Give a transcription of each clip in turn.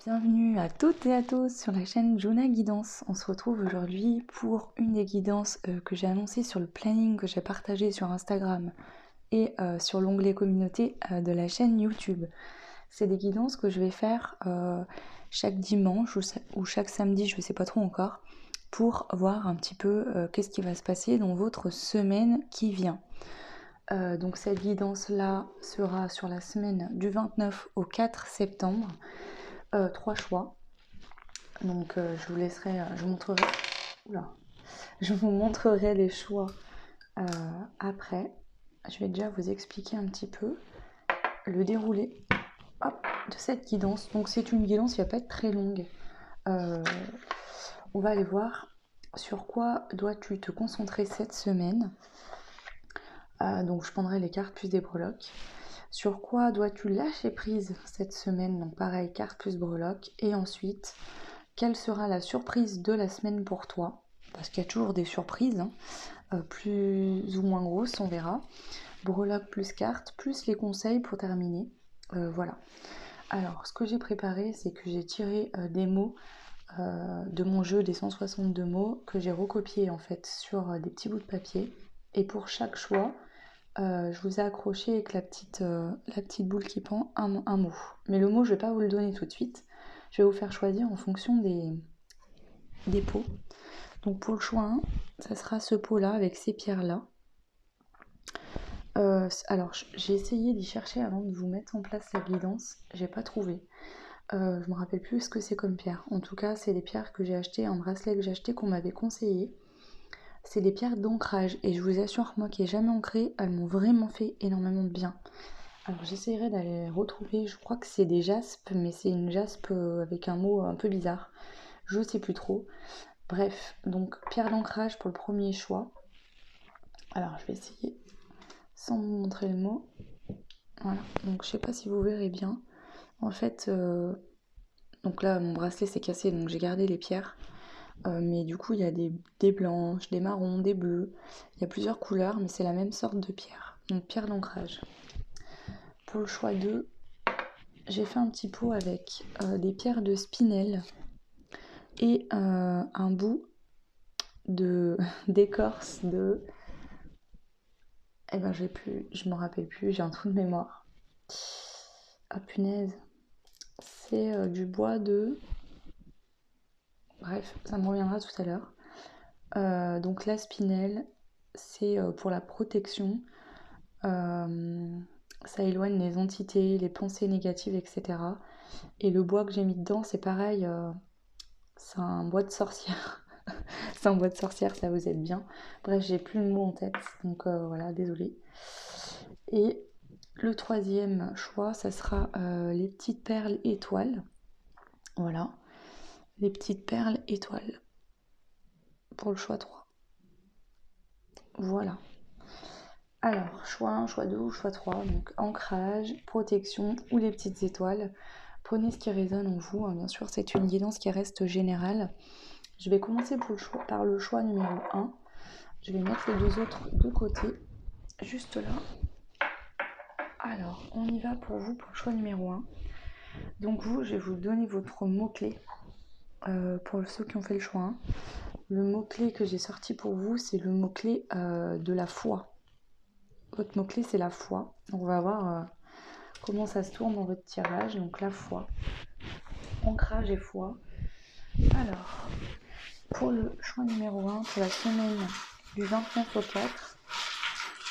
Bienvenue à toutes et à tous sur la chaîne Juna Guidance. On se retrouve aujourd'hui pour une des guidances que j'ai annoncées sur le planning que j'ai partagé sur Instagram et sur l'onglet communauté de la chaîne YouTube. C'est des guidances que je vais faire chaque dimanche ou chaque samedi, je ne sais pas trop encore, pour voir un petit peu qu'est-ce qui va se passer dans votre semaine qui vient. Donc cette guidance-là sera sur la semaine du 29 au 4 septembre. 3 choix. Donc je vous laisserai, je vous montrerai les choix après. Je vais déjà vous expliquer un petit peu le déroulé de cette guidance. Donc c'est une guidance qui va pas être très longue. On va aller voir sur quoi dois-tu te concentrer cette semaine. Donc je prendrai les cartes plus des breloques. Sur quoi dois-tu lâcher prise cette semaine? Donc pareil, carte plus breloques. Et ensuite, quelle sera la surprise de la semaine pour toi? Parce qu'il y a toujours des surprises, hein, plus ou moins grosses, on verra. Breloque plus carte, plus les conseils pour terminer. Voilà. Alors, ce que j'ai préparé, c'est que j'ai tiré des mots de mon jeu des 162 mots que j'ai recopiés en fait sur des petits bouts de papier. Et pour chaque choix, je vous ai accroché avec la petite boule qui pend un mot. Mais le mot, je ne vais pas vous le donner tout de suite. Je vais vous faire choisir en fonction des pots. Donc pour le choix 1, ça sera ce pot-là avec ces pierres-là. Alors j'ai essayé d'y chercher avant de vous mettre en place la guidance. J'ai pas trouvé. Je me rappelle plus ce que c'est comme pierre. En tout cas, c'est des pierres que j'ai achetées, un bracelet que j'ai acheté qu'on m'avait conseillé. C'est des pierres d'ancrage et je vous assure, moi qui n'ai jamais ancré, elles m'ont vraiment fait énormément de bien. Alors j'essaierai d'aller les retrouver, je crois que c'est des jaspes, mais c'est une jaspe avec un mot un peu bizarre. Je sais plus trop. Bref, donc pierre d'ancrage pour le premier choix. Alors je vais essayer sans vous montrer le mot. Voilà, donc je sais pas si vous verrez bien. En fait, donc là mon bracelet s'est cassé, donc j'ai gardé les pierres. Mais du coup il y a des blanches, des marrons, des bleus. Il y a plusieurs couleurs, mais c'est la même sorte de pierre. Donc pierre d'ancrage. Pour le choix 2, j'ai fait un petit pot avec des pierres de spinel et un bout d'écorce de... Eh ben je me rappelle plus, j'ai un trou de mémoire. Ah punaise. C'est du bois de... Bref, ça me reviendra tout à l'heure. Donc la spinelle, c'est pour la protection. Ça éloigne les entités, les pensées négatives, etc. Et le bois que j'ai mis dedans, c'est pareil, c'est un bois de sorcière. C'est un bois de sorcière, ça vous aide bien. Bref, j'ai plus le mot en tête, donc voilà, désolée. Et le troisième choix, ça sera les petites perles étoiles. Voilà, les petites perles étoiles pour le choix 3. Voilà. Alors, choix 1, choix 2 ou choix 3. Donc, ancrage, protection ou les petites étoiles. Prenez ce qui résonne en vous. Hein. Bien sûr, c'est une guidance qui reste générale. Je vais commencer par le choix numéro 1. Je vais mettre les deux autres de côté, juste là. Alors, on y va pour vous pour le choix numéro 1. Donc vous, je vais vous donner votre mot-clé pour ceux qui ont fait le choix 1. Le mot-clé que j'ai sorti pour vous, c'est le mot-clé de la foi. Votre mot-clé, c'est la foi. Donc on va voir comment ça se tourne dans votre tirage. Donc la foi. Ancrage et foi. Alors, pour le choix numéro 1, pour la semaine du 29 au 4,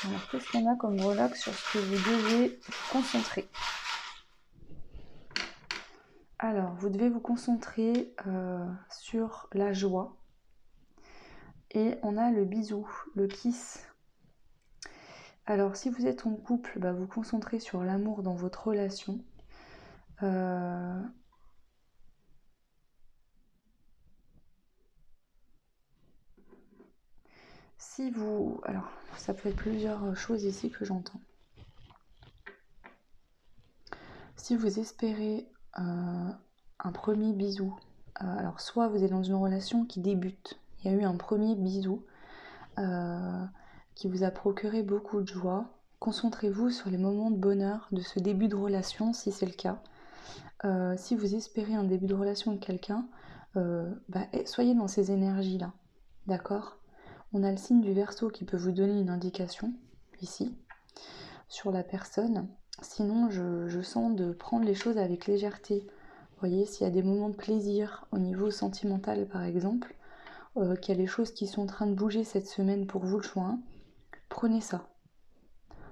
alors qu'est-ce qu'on a comme relax sur ce que vous devez vous concentrer? Alors, vous devez vous concentrer sur la joie. Et on a le bisou, le kiss. Alors, si vous êtes en couple, vous concentrez sur l'amour dans votre relation. Si vous... Alors, ça peut être plusieurs choses ici que j'entends. Si vous espérez un premier bisou, alors soit vous êtes dans une relation qui débute, il y a eu un premier bisou qui vous a procuré beaucoup de joie. Concentrez-vous sur les moments de bonheur de ce début de relation, si c'est le cas. Si vous espérez un début de relation avec quelqu'un, soyez dans ces énergies-là, d'accord? On a le signe du Verseau qui peut vous donner une indication, ici, sur la personne. Sinon, je sens de prendre les choses avec légèreté. Vous voyez, s'il y a des moments de plaisir au niveau sentimental, par exemple, qu'il y a des choses qui sont en train de bouger cette semaine pour vous, le juin, prenez ça.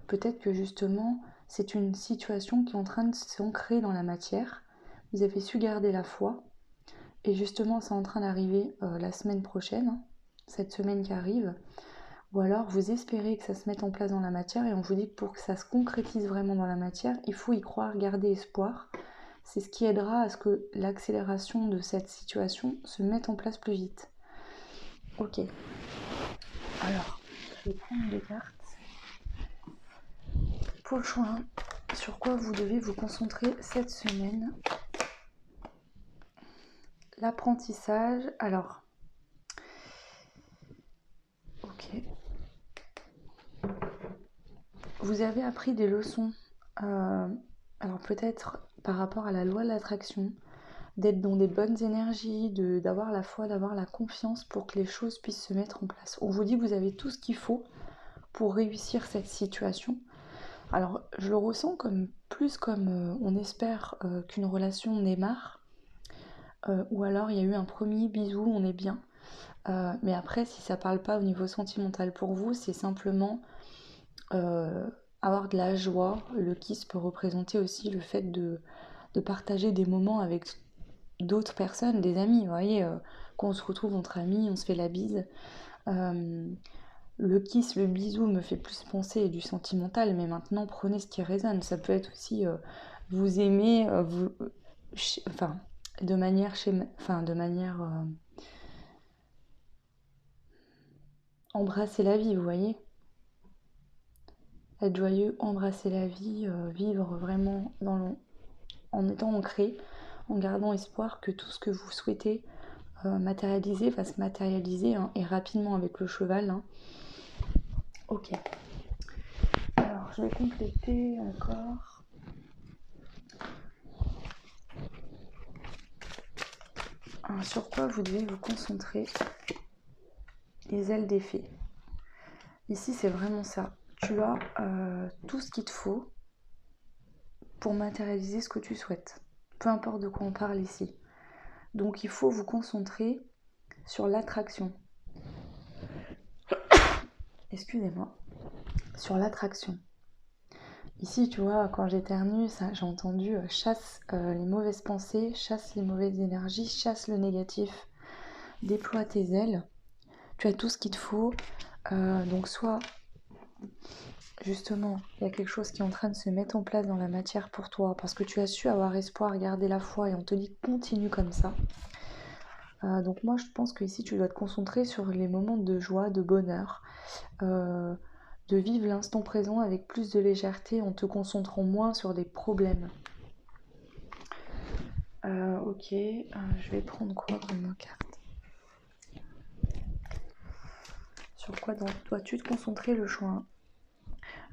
Peut-être que justement, c'est une situation qui est en train de s'ancrer dans la matière. Vous avez su garder la foi. Et justement, c'est en train d'arriver la semaine prochaine, hein, cette semaine qui arrive. Ou alors, vous espérez que ça se mette en place dans la matière et on vous dit que pour que ça se concrétise vraiment dans la matière, il faut y croire, garder espoir. C'est ce qui aidera à ce que l'accélération de cette situation se mette en place plus vite. Ok. Alors, je vais prendre des cartes. Pour le juin, sur quoi vous devez vous concentrer cette semaine? L'apprentissage. Alors, ok. Vous avez appris des leçons. Alors peut-être par rapport à la loi de l'attraction, d'être dans des bonnes énergies, d'avoir la foi, d'avoir la confiance pour que les choses puissent se mettre en place. On vous dit que vous avez tout ce qu'il faut pour réussir cette situation. Alors je le ressens comme plus comme on espère qu'une relation démarre, ou alors il y a eu un premier bisou, on est bien. Mais après, si ça parle pas au niveau sentimental pour vous, c'est simplement avoir de la joie. Le kiss peut représenter aussi le fait de partager des moments avec d'autres personnes, des amis, vous voyez, quand on se retrouve entre amis, on se fait la bise. Le kiss, le bisou me fait plus penser à du sentimental, mais maintenant prenez ce qui résonne. Ça peut être aussi vous aimer, enfin, de manière embrasser la vie, vous voyez. Être joyeux, embrasser la vie, vivre vraiment en étant ancré, en gardant espoir que tout ce que vous souhaitez matérialiser va se matérialiser, hein, et rapidement avec le cheval. Hein. Ok. Alors, je vais compléter encore. Sur quoi vous devez vous concentrer? Les ailes des fées. Ici, c'est vraiment ça. Tu as tout ce qu'il te faut pour matérialiser ce que tu souhaites. Peu importe de quoi on parle ici. Donc, il faut vous concentrer sur l'attraction. Excusez-moi. Sur l'attraction. Ici, tu vois, quand j'éternue, j'ai entendu chasse les mauvaises pensées, chasse les mauvaises énergies, chasse le négatif, déploie tes ailes. Tu as tout ce qu'il te faut. Donc soit, justement, il y a quelque chose qui est en train de se mettre en place dans la matière pour toi, parce que tu as su avoir espoir, garder la foi, et on te dit continue comme ça. Donc moi, je pense que ici, tu dois te concentrer sur les moments de joie, de bonheur, de vivre l'instant présent avec plus de légèreté en te concentrant moins sur des problèmes. Ok, je vais prendre quoi comme carte? Sur quoi dois-tu te concentrer le juin?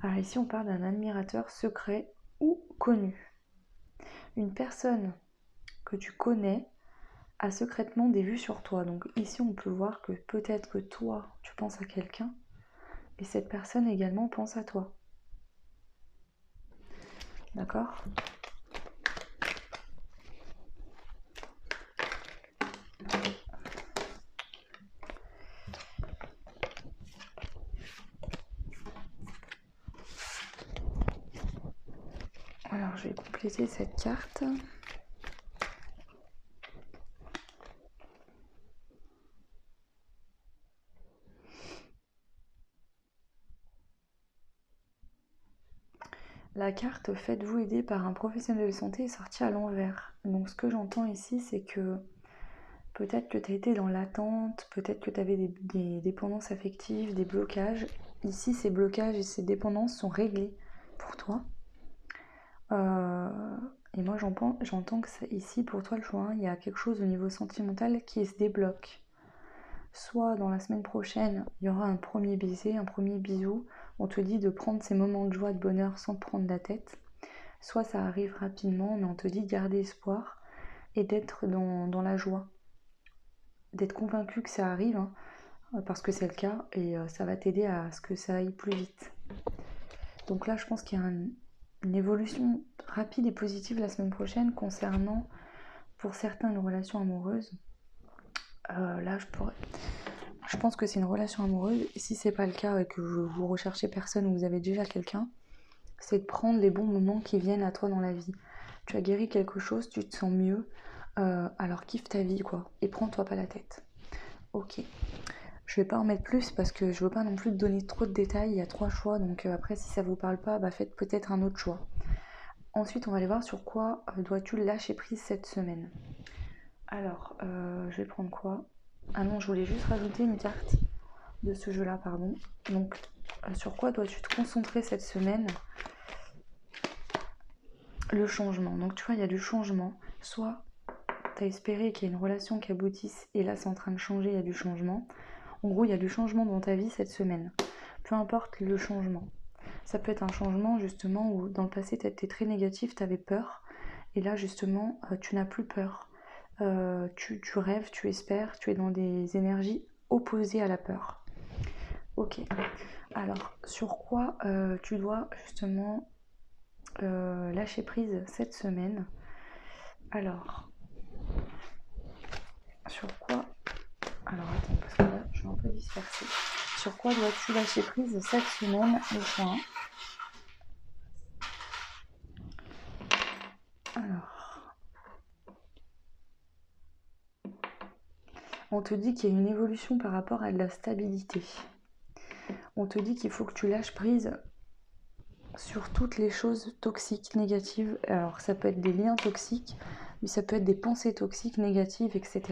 Alors ici on parle d'un admirateur secret ou connu. Une personne que tu connais a secrètement des vues sur toi. Donc ici on peut voir que peut-être que toi tu penses à quelqu'un et cette personne également pense à toi. D'accord ? Alors je vais compléter cette carte. La carte « Faites-vous aider par un professionnel de santé » est sortie à l'envers. Donc ce que j'entends ici, c'est que peut-être que tu as été dans l'attente, peut-être que tu avais des dépendances affectives, des blocages. Ici, ces blocages et ces dépendances sont réglés pour toi. Et moi, j'entends que ici, pour toi, le juin, il y a quelque chose au niveau sentimental qui se débloque. Soit dans la semaine prochaine, il y aura un premier baiser, un premier bisou. On te dit de prendre ces moments de joie, de bonheur sans te prendre la tête. soit ça arrive rapidement, mais on te dit de garder espoir et d'être dans la joie, d'être convaincu que ça arrive, hein, parce que c'est le cas, et ça va t'aider à ce que ça aille plus vite. Donc là, je pense qu'il y a une évolution rapide et positive la semaine prochaine concernant, pour certains, une relation amoureuse. Là, je pense que c'est une relation amoureuse. Et si c'est pas le cas et que vous recherchez personne ou vous avez déjà quelqu'un, c'est de prendre les bons moments qui viennent à toi dans la vie. Tu as guéri quelque chose, tu te sens mieux, alors kiffe ta vie, quoi. Et prends-toi pas la tête. Ok. Je vais pas en mettre plus parce que je veux pas non plus te donner trop de détails. Il y a 3 choix, donc après, si ça vous parle pas, bah faites peut-être un autre choix. Ensuite, on va aller voir sur quoi dois-tu lâcher prise cette semaine. Alors, je vais prendre quoi? Ah non, je voulais juste rajouter une carte de ce jeu-là, pardon. Donc, sur quoi dois-tu te concentrer cette semaine? Le changement. Donc, tu vois, il y a du changement. Soit tu as espéré qu'il y ait une relation qui aboutisse et là, c'est en train de changer, il y a du changement. En gros, il y a du changement dans ta vie cette semaine. Peu importe le changement. Ça peut être un changement justement où dans le passé tu étais très négatif, tu avais peur. Et là justement, tu n'as plus peur. Tu rêves, tu espères, tu es dans des énergies opposées à la peur. Ok. Alors, sur quoi tu dois justement lâcher prise cette semaine? Alors, sur quoi... Alors attends, parce que là, je suis un peu dispersée. Sur quoi dois-tu lâcher prise cette semaine, le point? Alors, on te dit qu'il y a une évolution par rapport à de la stabilité. On te dit qu'il faut que tu lâches prise sur toutes les choses toxiques, négatives. Alors ça peut être des liens toxiques, mais ça peut être des pensées toxiques, négatives, etc.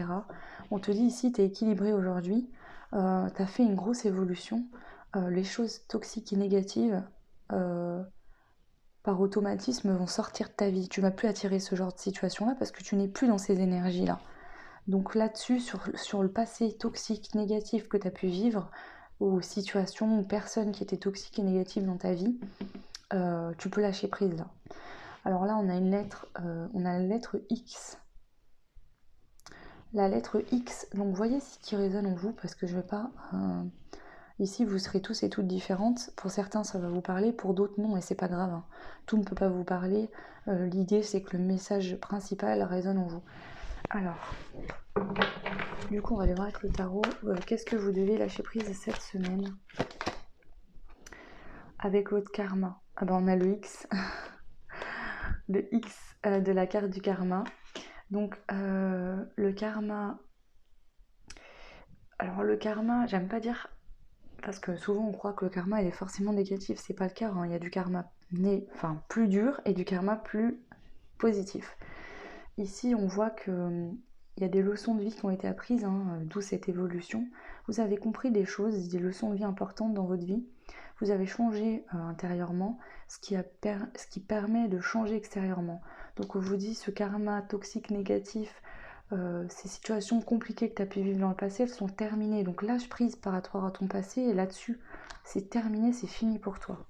On te dit ici, tu es équilibré aujourd'hui, tu as fait une grosse évolution. Les choses toxiques et négatives, par automatisme, vont sortir de ta vie. Tu ne vas plus attirer ce genre de situation-là parce que tu n'es plus dans ces énergies-là. Donc là-dessus, sur le passé toxique, négatif que tu as pu vivre, aux situations ou personnes qui étaient toxiques et négatives dans ta vie, tu peux lâcher prise là. Alors là, on a la lettre X. La lettre X, donc voyez ce qui résonne en vous, parce que je ne vais pas... ici, vous serez tous et toutes différentes. Pour certains, ça va vous parler, pour d'autres, non, et c'est pas grave. Hein. Tout ne peut pas vous parler. L'idée, c'est que le message principal résonne en vous. Alors, du coup, on va aller voir avec le tarot. Qu'est-ce que vous devez lâcher prise cette semaine? Avec votre karma. Ah ben, on a le X. Le X de la carte du karma. Donc, le karma... Alors, le karma, j'aime pas dire... Parce que souvent, on croit que le karma, il est forcément négatif. C'est pas le cas. Hein. Il y a du karma plus dur et du karma plus positif. Ici, on voit que... il y a des leçons de vie qui ont été apprises, hein, d'où cette évolution. Vous avez compris des choses, des leçons de vie importantes dans votre vie. Vous avez changé intérieurement, ce qui permet de changer extérieurement. Donc on vous dit, ce karma toxique, négatif, ces situations compliquées que tu as pu vivre dans le passé, elles sont terminées. Donc lâche prise par rapport à ton passé, et là-dessus, c'est terminé, c'est fini pour toi.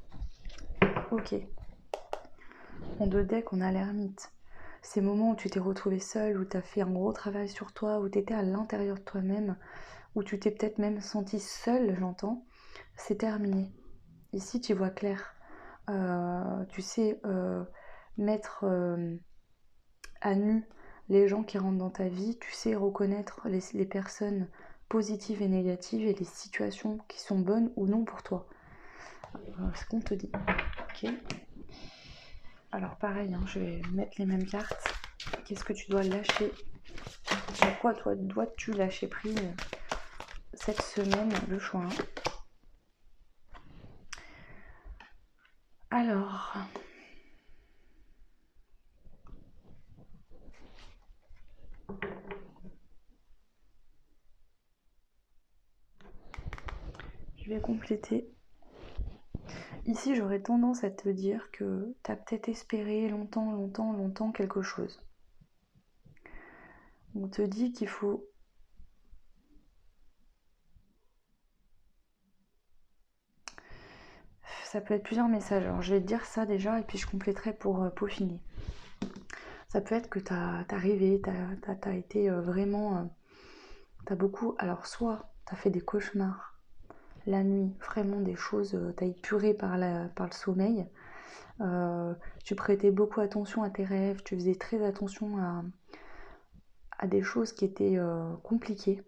Ok. En 2 decks, on a l'ermite. Ces moments où tu t'es retrouvé seul, où tu as fait un gros travail sur toi, où tu étais à l'intérieur de toi-même, où tu t'es peut-être même senti seul, j'entends, c'est terminé. Ici, tu vois clair. Tu sais mettre à nu les gens qui rentrent dans ta vie. Tu sais reconnaître les personnes positives et négatives et les situations qui sont bonnes ou non pour toi. C'est ce qu'on te dit. Ok. Alors pareil, hein, je vais mettre les mêmes cartes. Qu'est-ce que tu dois lâcher? Sur quoi toi dois-tu lâcher prise cette semaine? Le choix. Alors, je vais compléter. Ici, j'aurais tendance à te dire que tu as peut-être espéré longtemps quelque chose. On te dit qu'il faut... ça peut être plusieurs messages. Alors je vais te dire ça déjà et puis je compléterai pour peaufiner. Ça peut être que t'as rêvé, t'as été vraiment... t'as beaucoup... Alors soit t'as fait des cauchemars la nuit, vraiment des choses, t'as épuré par le sommeil. Tu prêtais beaucoup attention à tes rêves, tu faisais très attention à des choses qui étaient compliquées.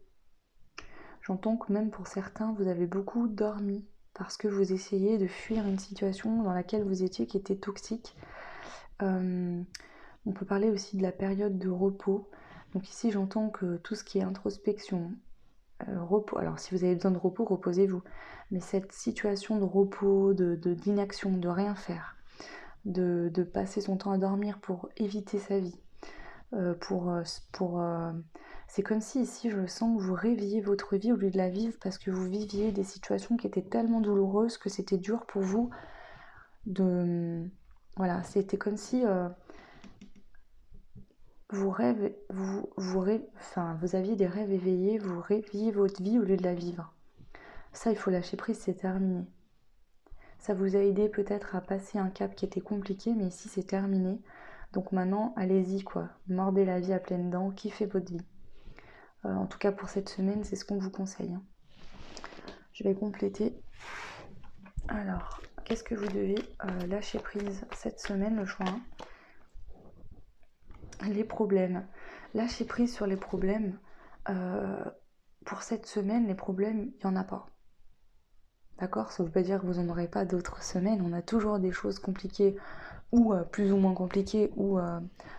J'entends que même pour certains, vous avez beaucoup dormi parce que vous essayez de fuir une situation dans laquelle vous étiez qui était toxique. On peut parler aussi de la période de repos. Donc ici, j'entends que tout ce qui est introspection, repos, alors si vous avez besoin de repos, reposez-vous. Mais cette situation de repos, d'inaction, de rien faire, de passer son temps à dormir pour éviter sa vie, c'est comme si ici je sens que vous rêviez votre vie au lieu de la vivre parce que vous viviez des situations qui étaient tellement douloureuses que c'était dur pour vous de... Voilà, c'était comme si vous aviez des rêves éveillés, vous rêviez votre vie au lieu de la vivre. Ça, il faut lâcher prise, c'est terminé. Ça vous a aidé peut-être à passer un cap qui était compliqué, mais ici c'est terminé. Donc maintenant, allez-y quoi, mordez la vie à pleines dents, kiffez votre vie. En tout cas pour cette semaine, c'est ce qu'on vous conseille. Hein. Je vais compléter. Alors, qu'est-ce que vous devez lâcher prise cette semaine, le choix 1. Les problèmes. Lâcher prise sur les problèmes. Pour cette semaine, les problèmes, il n'y en a pas. D'accord? Ça ne veut pas dire que vous n'en aurez pas d'autres semaines. On a toujours des choses compliquées ou plus ou moins compliquées ou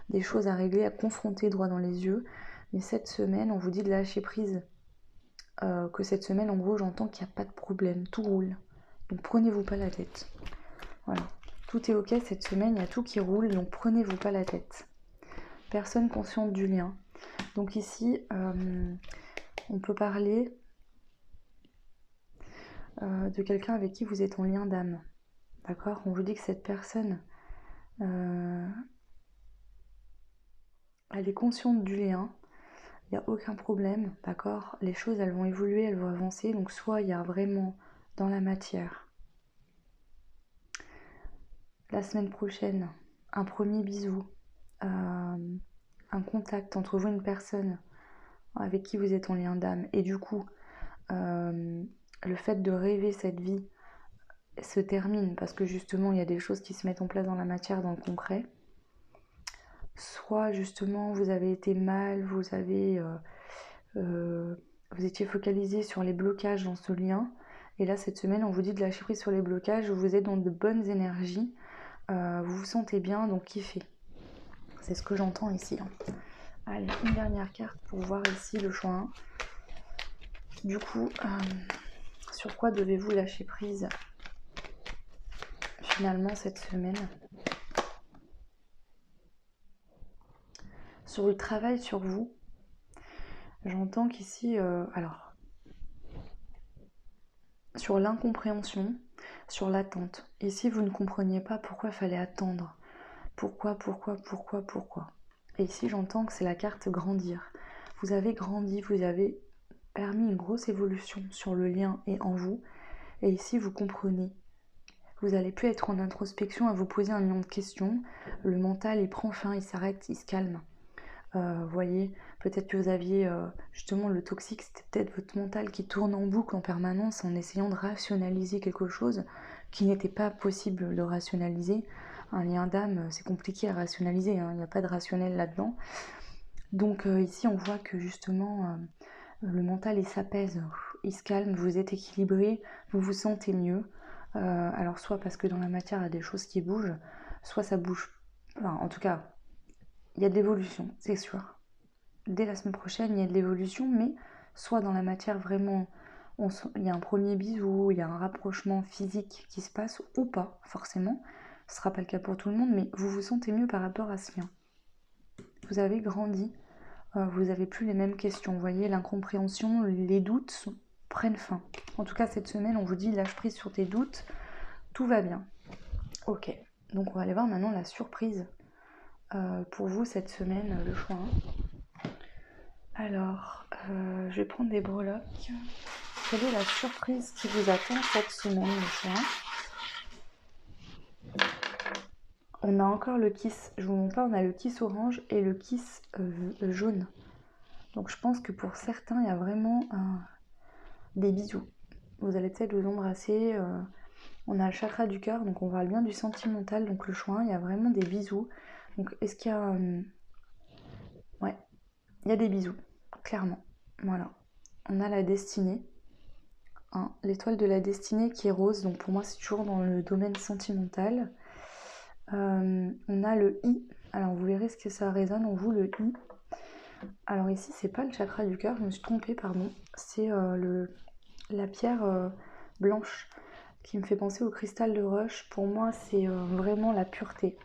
des choses à régler, à confronter droit dans les yeux. Mais cette semaine, on vous dit de lâcher prise. Que cette semaine, en gros, j'entends qu'il n'y a pas de problème. Tout roule. Donc prenez-vous pas la tête. Voilà. Tout est ok cette semaine, il y a tout qui roule, donc prenez-vous pas la tête. Personne consciente du lien. Donc ici, on peut parler de quelqu'un avec qui vous êtes en lien d'âme. D'accord? On vous dit que cette personne, elle est consciente du lien. Il n'y a aucun problème, d'accord? Les choses, elles vont évoluer, elles vont avancer. Donc soit il y a vraiment dans la matière, la semaine prochaine, un premier bisou, un contact entre vous et une personne avec qui vous êtes en lien d'âme. Et du coup, le fait de rêver cette vie se termine parce que justement, il y a des choses qui se mettent en place dans la matière, dans le concret. Soit justement, vous avez été mal, vous étiez focalisé sur les blocages dans ce lien. Et là, cette semaine, on vous dit de lâcher prise sur les blocages. Vous êtes dans de bonnes énergies. Vous vous sentez bien, donc kiffez. C'est ce que j'entends ici. Hein. Allez, une dernière carte pour voir ici le choix 1. Du coup, sur quoi devez-vous lâcher prise finalement cette semaine? Sur le travail sur vous, j'entends qu'ici, alors, sur l'incompréhension, sur l'attente. Ici, vous ne compreniez pas pourquoi il fallait attendre. Pourquoi. Et ici, j'entends que c'est la carte grandir. Vous avez grandi, vous avez permis une grosse évolution sur le lien et en vous. Et ici, vous comprenez. Vous n'allez plus être en introspection à vous poser un million de questions. Le mental, il prend fin, il s'arrête, il se calme. Voyez, peut-être que vous aviez justement le toxique, c'était peut-être votre mental qui tourne en boucle en permanence en essayant de rationaliser quelque chose qui n'était pas possible de rationaliser. Un lien d'âme, c'est compliqué à rationaliser, hein, il n'y a pas de rationnel là-dedans. Donc ici, on voit que justement, le mental, il s'apaise, il se calme, vous êtes équilibré, vous vous sentez mieux. Alors soit parce que dans la matière, il y a des choses qui bougent, soit ça bouge. Enfin, en tout cas, il y a de l'évolution, c'est sûr. Dès la semaine prochaine, il y a de l'évolution, mais soit dans la matière vraiment, il y a un premier bisou, il y a un rapprochement physique qui se passe, ou pas, forcément. Ce ne sera pas le cas pour tout le monde, mais vous vous sentez mieux par rapport à ce lien. Vous avez grandi, vous n'avez plus les mêmes questions. Vous voyez, l'incompréhension, les doutes prennent fin. En tout cas, cette semaine, on vous dit lâche prise sur tes doutes, tout va bien. Ok, donc on va aller voir maintenant la surprise pour vous cette semaine, le choix 1. Alors, je vais prendre des breloques. Quelle est la surprise qui vous attend cette semaine, le choix 1? On a encore le kiss, je vous montre pas, on a le kiss orange et le kiss jaune. Donc je pense que pour certains, il y a vraiment des bisous. Vous allez peut-être vous embrasser. On a le chakra du cœur, donc on parle bien du sentimental. Donc le choix, il y a vraiment des bisous. Donc est-ce qu'il y a... ouais, il y a des bisous, clairement. Voilà. On a la destinée. Hein, l'étoile de la destinée qui est rose. Donc pour moi, c'est toujours dans le domaine sentimental. On a le I. Alors vous verrez ce que ça résonne en vous, le I. Alors ici, c'est pas le chakra du cœur, je me suis trompée, pardon. C'est la pierre blanche qui me fait penser au cristal de roche. Pour moi, c'est vraiment la pureté.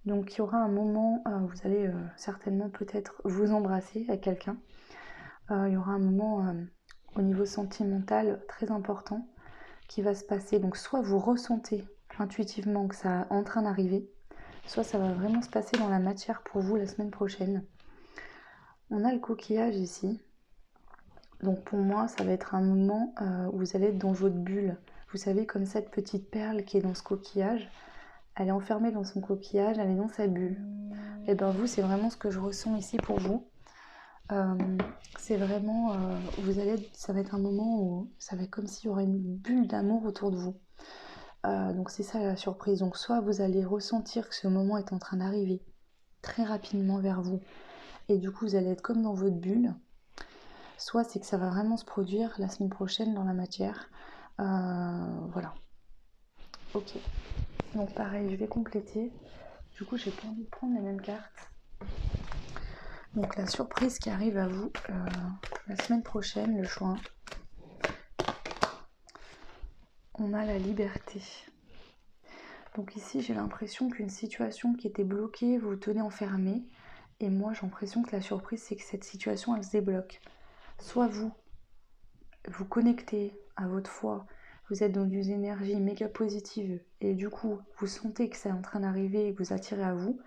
Donc il y aura un moment où vous allez certainement peut-être vous embrasser avec quelqu'un. Il y aura un moment au niveau sentimental très important qui va se passer. Donc soit vous ressentez intuitivement que ça est en train d'arriver, soit ça va vraiment se passer dans la matière pour vous la semaine prochaine. On a le coquillage ici. Donc pour moi, ça va être un moment où vous allez être dans votre bulle. Vous savez, comme cette petite perle qui est dans ce coquillage, elle est enfermée dans son coquillage, elle est dans sa bulle. Et bien vous, c'est vraiment ce que je ressens ici pour vous. C'est vraiment, ça va être un moment où ça va être comme s'il y aurait une bulle d'amour autour de vous. Donc c'est ça la surprise. Donc soit vous allez ressentir que ce moment est en train d'arriver très rapidement vers vous, et du coup vous allez être comme dans votre bulle. Soit c'est que ça va vraiment se produire la semaine prochaine dans la matière. Voilà. Ok. Donc pareil, je vais compléter. Du coup, j'ai pas envie de prendre les mêmes cartes. Donc la surprise qui arrive à vous la semaine prochaine, le juin. On a la liberté. Donc ici, j'ai l'impression qu'une situation qui était bloquée, vous tenez enfermé. Et moi, j'ai l'impression que la surprise, c'est que cette situation, elle se débloque. Soit vous connectez à votre foi, vous êtes dans des énergies méga positives et du coup vous sentez que c'est en train d'arriver et que vous attirez à vous,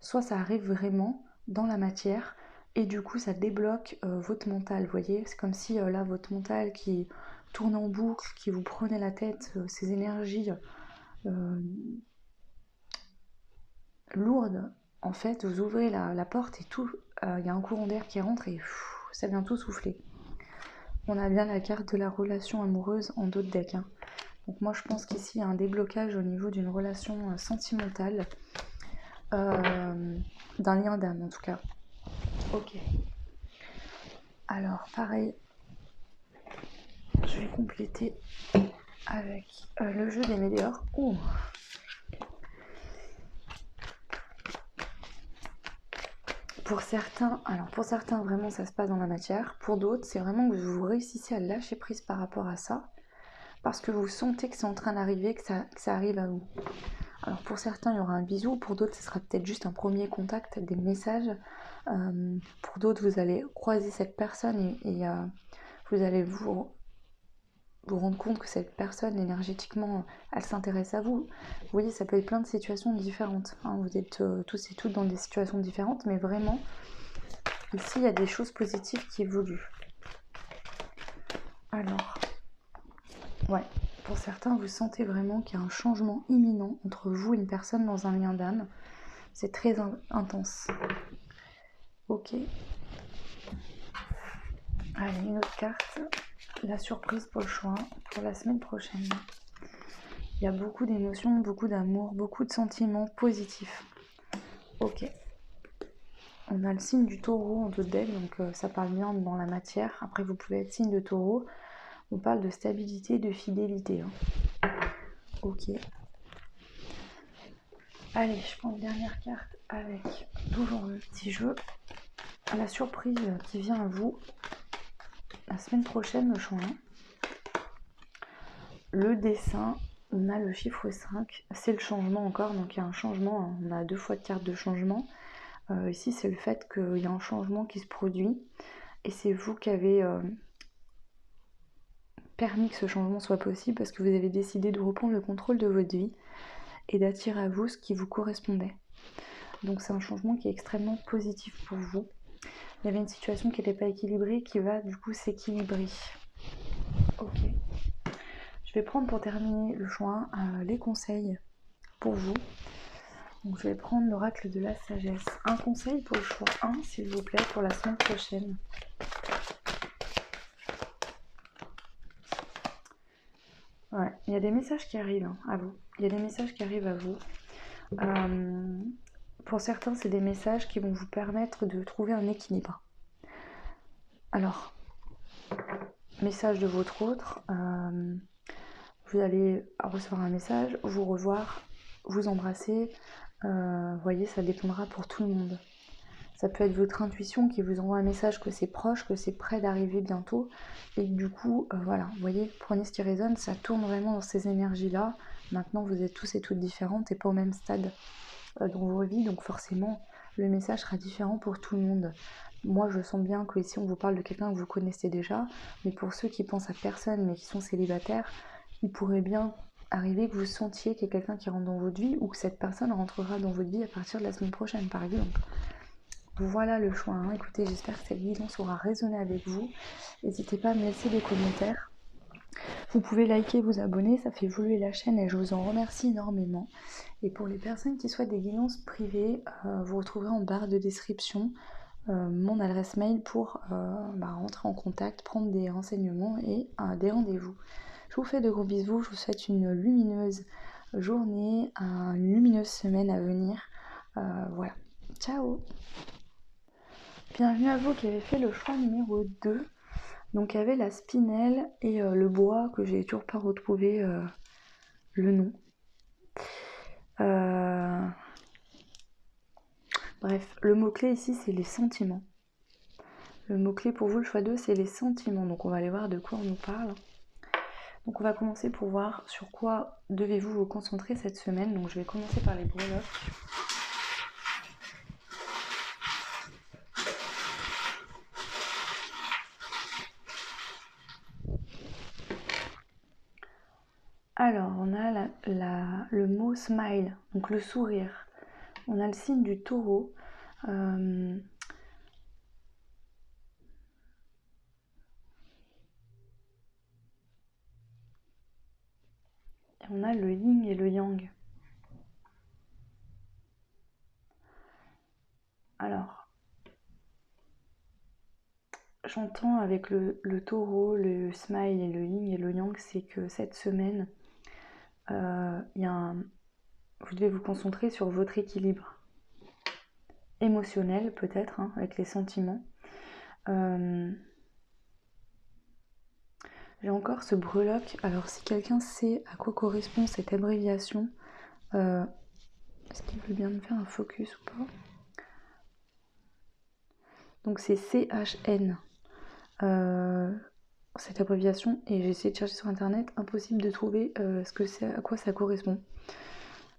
soit ça arrive vraiment dans la matière et du coup ça débloque votre mental, vous voyez, c'est comme si là votre mental qui tourne en boucle, qui vous prenait la tête, ces énergies lourdes, en fait vous ouvrez la porte et tout, il y a un courant d'air qui rentre et ça vient tout souffler. On a bien la carte de la relation amoureuse en dos de deck. Hein. Donc moi je pense qu'ici il y a un déblocage au niveau d'une relation sentimentale, d'un lien d'âme en tout cas. Ok. Alors pareil, je vais compléter avec le jeu des météores. Ouh. Pour certains vraiment ça se passe dans la matière. Pour d'autres c'est vraiment que vous réussissez à lâcher prise par rapport à ça. Parce que vous sentez que c'est en train d'arriver, que ça arrive à vous. Alors pour certains, il y aura un bisou, pour d'autres, ce sera peut-être juste un premier contact, des messages. Pour d'autres, vous allez croiser cette personne et vous allez vous rendre compte que cette personne, énergétiquement, elle s'intéresse à vous. Vous voyez, ça peut être plein de situations différentes. Hein. Vous êtes tous et toutes dans des situations différentes, mais vraiment, ici, il y a des choses positives qui évoluent. Alors... ouais, pour certains, vous sentez vraiment qu'il y a un changement imminent entre vous et une personne dans un lien d'âme. C'est très intense. Ok. Allez, une autre carte. La surprise pour le choix pour la semaine prochaine. Il y a beaucoup d'émotions, beaucoup d'amour, beaucoup de sentiments positifs. Ok. On a le signe du taureau en dos de deck, donc ça parle bien dans la matière. Après, vous pouvez être signe de taureau. On parle de stabilité, de fidélité. Hein. Ok. Allez, je prends une dernière carte avec toujours le petit jeu. La surprise qui vient à vous la semaine prochaine, le juin. Le dessin, on a le chiffre 5. C'est le changement encore, donc il y a un changement. Hein. On a 2 fois de carte de changement. Ici, c'est le fait qu'il y a un changement qui se produit. Et c'est vous qui avez... permis que ce changement soit possible parce que vous avez décidé de reprendre le contrôle de votre vie et d'attirer à vous ce qui vous correspondait. Donc c'est un changement qui est extrêmement positif pour vous. Il y avait une situation qui n'était pas équilibrée qui va du coup s'équilibrer. Ok. Je vais prendre pour terminer le juin les conseils pour vous. Donc je vais prendre l'oracle de la sagesse. Un conseil pour le choix 1, s'il vous plaît, pour la semaine prochaine. Ouais, il y a des messages qui arrivent à vous. Il y a des messages qui arrivent à vous. Pour certains, c'est des messages qui vont vous permettre de trouver un équilibre. Alors, message de votre autre, vous allez recevoir un message, vous revoir, vous embrasser. Vous voyez, ça dépendra pour tout le monde. Ça peut être votre intuition qui vous envoie un message que c'est proche, que c'est prêt d'arriver bientôt. Et du coup, voilà, vous voyez, prenez ce qui résonne, ça tourne vraiment dans ces énergies-là. Maintenant, vous êtes tous et toutes différentes et pas au même stade dans vos vies, donc forcément, le message sera différent pour tout le monde. Moi, je sens bien que ici, on vous parle de quelqu'un que vous connaissez déjà, mais pour ceux qui pensent à personne, mais qui sont célibataires, il pourrait bien arriver que vous sentiez qu'il y a quelqu'un qui rentre dans votre vie ou que cette personne rentrera dans votre vie à partir de la semaine prochaine, par exemple. Voilà le choix. Écoutez, j'espère que cette guidance aura résonné avec vous. N'hésitez pas à me laisser des commentaires. Vous pouvez liker, vous abonner, ça fait évoluer la chaîne et je vous en remercie énormément. Et pour les personnes qui souhaitent des guidances privées, vous retrouverez en barre de description mon adresse mail pour rentrer en contact, prendre des renseignements et des rendez-vous. Je vous fais de gros bisous, je vous souhaite une lumineuse journée, une lumineuse semaine à venir. Voilà, ciao! Bienvenue à vous qui avez fait le choix numéro 2. Donc il y avait la spinelle et le bois que j'ai toujours pas retrouvé le nom. Bref, le mot-clé ici c'est les sentiments. Le mot-clé pour vous, le choix 2, c'est les sentiments. Donc on va aller voir de quoi on nous parle. Donc on va commencer pour voir sur quoi devez-vous vous concentrer cette semaine. Donc je vais commencer par les breloques. Alors, on a le mot smile, donc le sourire. On a le signe du taureau. Et on a le yin et le yang. Alors, j'entends avec le taureau, le smile et le yin et le yang, c'est que cette semaine, vous devez vous concentrer sur votre équilibre émotionnel peut-être, avec les sentiments. J'ai encore ce breloque. Alors si quelqu'un sait à quoi correspond cette abréviation, est-ce qu'il veut bien me faire un focus ou pas? Donc c'est CHN. Cette abréviation, et j'ai essayé de chercher sur internet, impossible de trouver ce que c'est, à quoi ça correspond.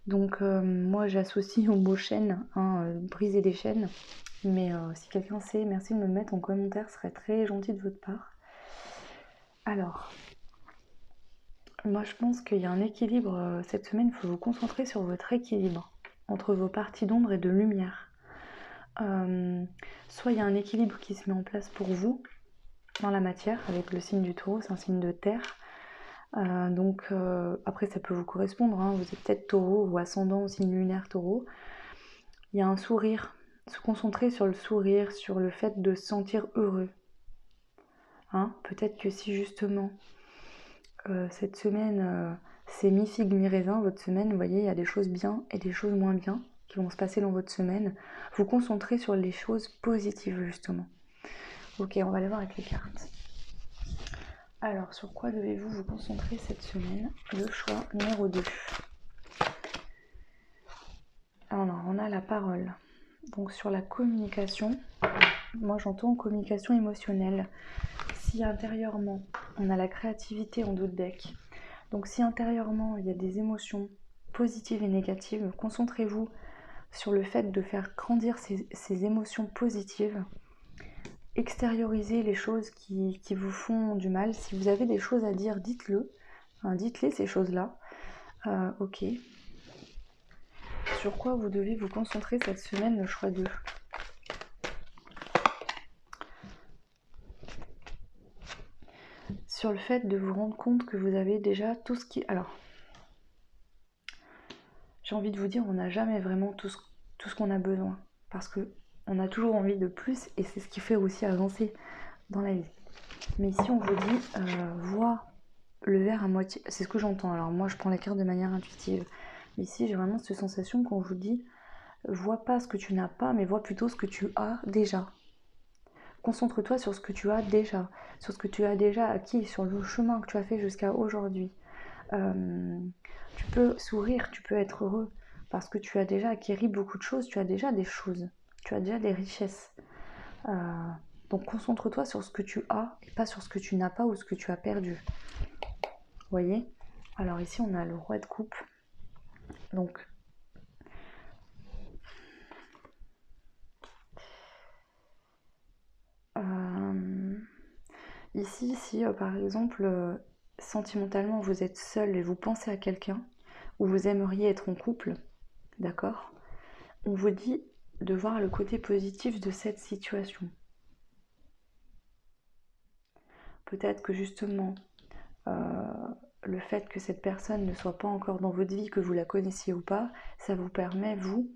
Donc moi j'associe au mot chaîne, briser des chaînes, mais si quelqu'un sait, merci de me le mettre en commentaire, ce serait très gentil de votre part. Alors, moi je pense qu'il y a un équilibre cette semaine, il faut vous concentrer sur votre équilibre entre vos parties d'ombre et de lumière. Soit il y a un équilibre qui se met en place pour vous dans la matière avec le signe du taureau, c'est un signe de terre. Donc après ça peut vous correspondre, vous êtes peut-être taureau ou ascendant au signe lunaire taureau. Il y a un sourire, se concentrer sur le sourire, sur le fait de se sentir heureux. Peut-être que si justement cette semaine c'est mi-figue mi-raisin, votre semaine, vous voyez, il y a des choses bien et des choses moins bien qui vont se passer dans votre semaine. Vous concentrez sur les choses positives justement. Ok, on va aller voir avec les cartes. Alors, sur quoi devez-vous vous concentrer cette semaine? Le choix numéro 2. Alors, on a la parole. Donc, sur la communication, moi j'entends communication émotionnelle. Si intérieurement, on a la créativité en dos de deck, donc si intérieurement il y a des émotions positives et négatives, concentrez-vous sur le fait de faire grandir ces émotions positives. Extériorisez les choses qui vous font du mal. Si vous avez des choses à dire, dites-le. Dites-les ces choses-là. Ok. Sur quoi vous devez vous concentrer cette semaine, le choix 2. Sur le fait de vous rendre compte que vous avez déjà tout ce qui... Alors, j'ai envie de vous dire, on n'a jamais vraiment tout ce qu'on a besoin. Parce que on a toujours envie de plus et c'est ce qui fait aussi avancer dans la vie. Mais ici, on vous dit, vois le verre à moitié. C'est ce que j'entends. Alors moi, je prends la carte de manière intuitive. Mais ici, j'ai vraiment cette sensation qu'on vous dit, vois pas ce que tu n'as pas, mais vois plutôt ce que tu as déjà. Concentre-toi sur ce que tu as déjà, sur ce que tu as déjà acquis, sur le chemin que tu as fait jusqu'à aujourd'hui. Tu peux sourire, tu peux être heureux, parce que tu as déjà acquis beaucoup de choses, tu as déjà des choses, tu as déjà des richesses. Donc concentre-toi sur ce que tu as et pas sur ce que tu n'as pas ou ce que tu as perdu. Vous voyez? Alors ici on a le roi de coupe. Donc ici si par exemple sentimentalement vous êtes seul et vous pensez à quelqu'un ou vous aimeriez être en couple, d'accord? On vous dit de voir le côté positif de cette situation. Peut-être que justement le fait que cette personne ne soit pas encore dans votre vie, que vous la connaissiez ou pas, ça vous permet, vous,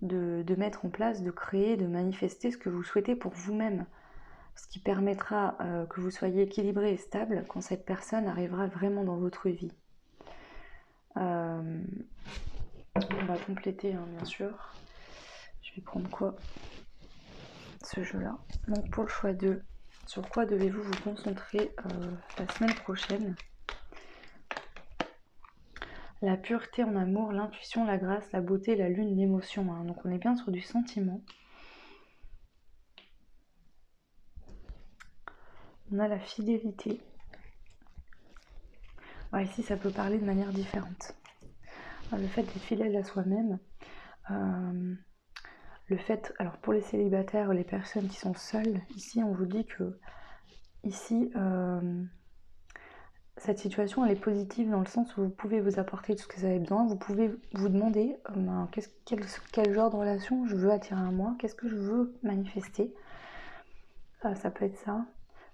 de mettre en place, de créer, de manifester ce que vous souhaitez pour vous-même. Ce qui permettra que vous soyez équilibré et stable quand cette personne arrivera vraiment dans votre vie. On va compléter, hein, bien sûr. Je vais prendre quoi? Ce jeu-là. Donc pour le choix 2, sur quoi devez-vous vous concentrer la semaine prochaine? La pureté en amour, l'intuition, la grâce, la beauté, la lune, l'émotion. Hein. Donc on est bien sur du sentiment. On a la fidélité. Alors ici, ça peut parler de manière différente. Le fait d'être fidèle à soi-même. Le fait, alors pour les célibataires, les personnes qui sont seules, ici on vous dit que ici cette situation elle est positive dans le sens où vous pouvez vous apporter tout ce que vous avez besoin, vous pouvez vous demander quel genre de relation je veux attirer à moi, qu'est-ce que je veux manifester. Ça peut être ça.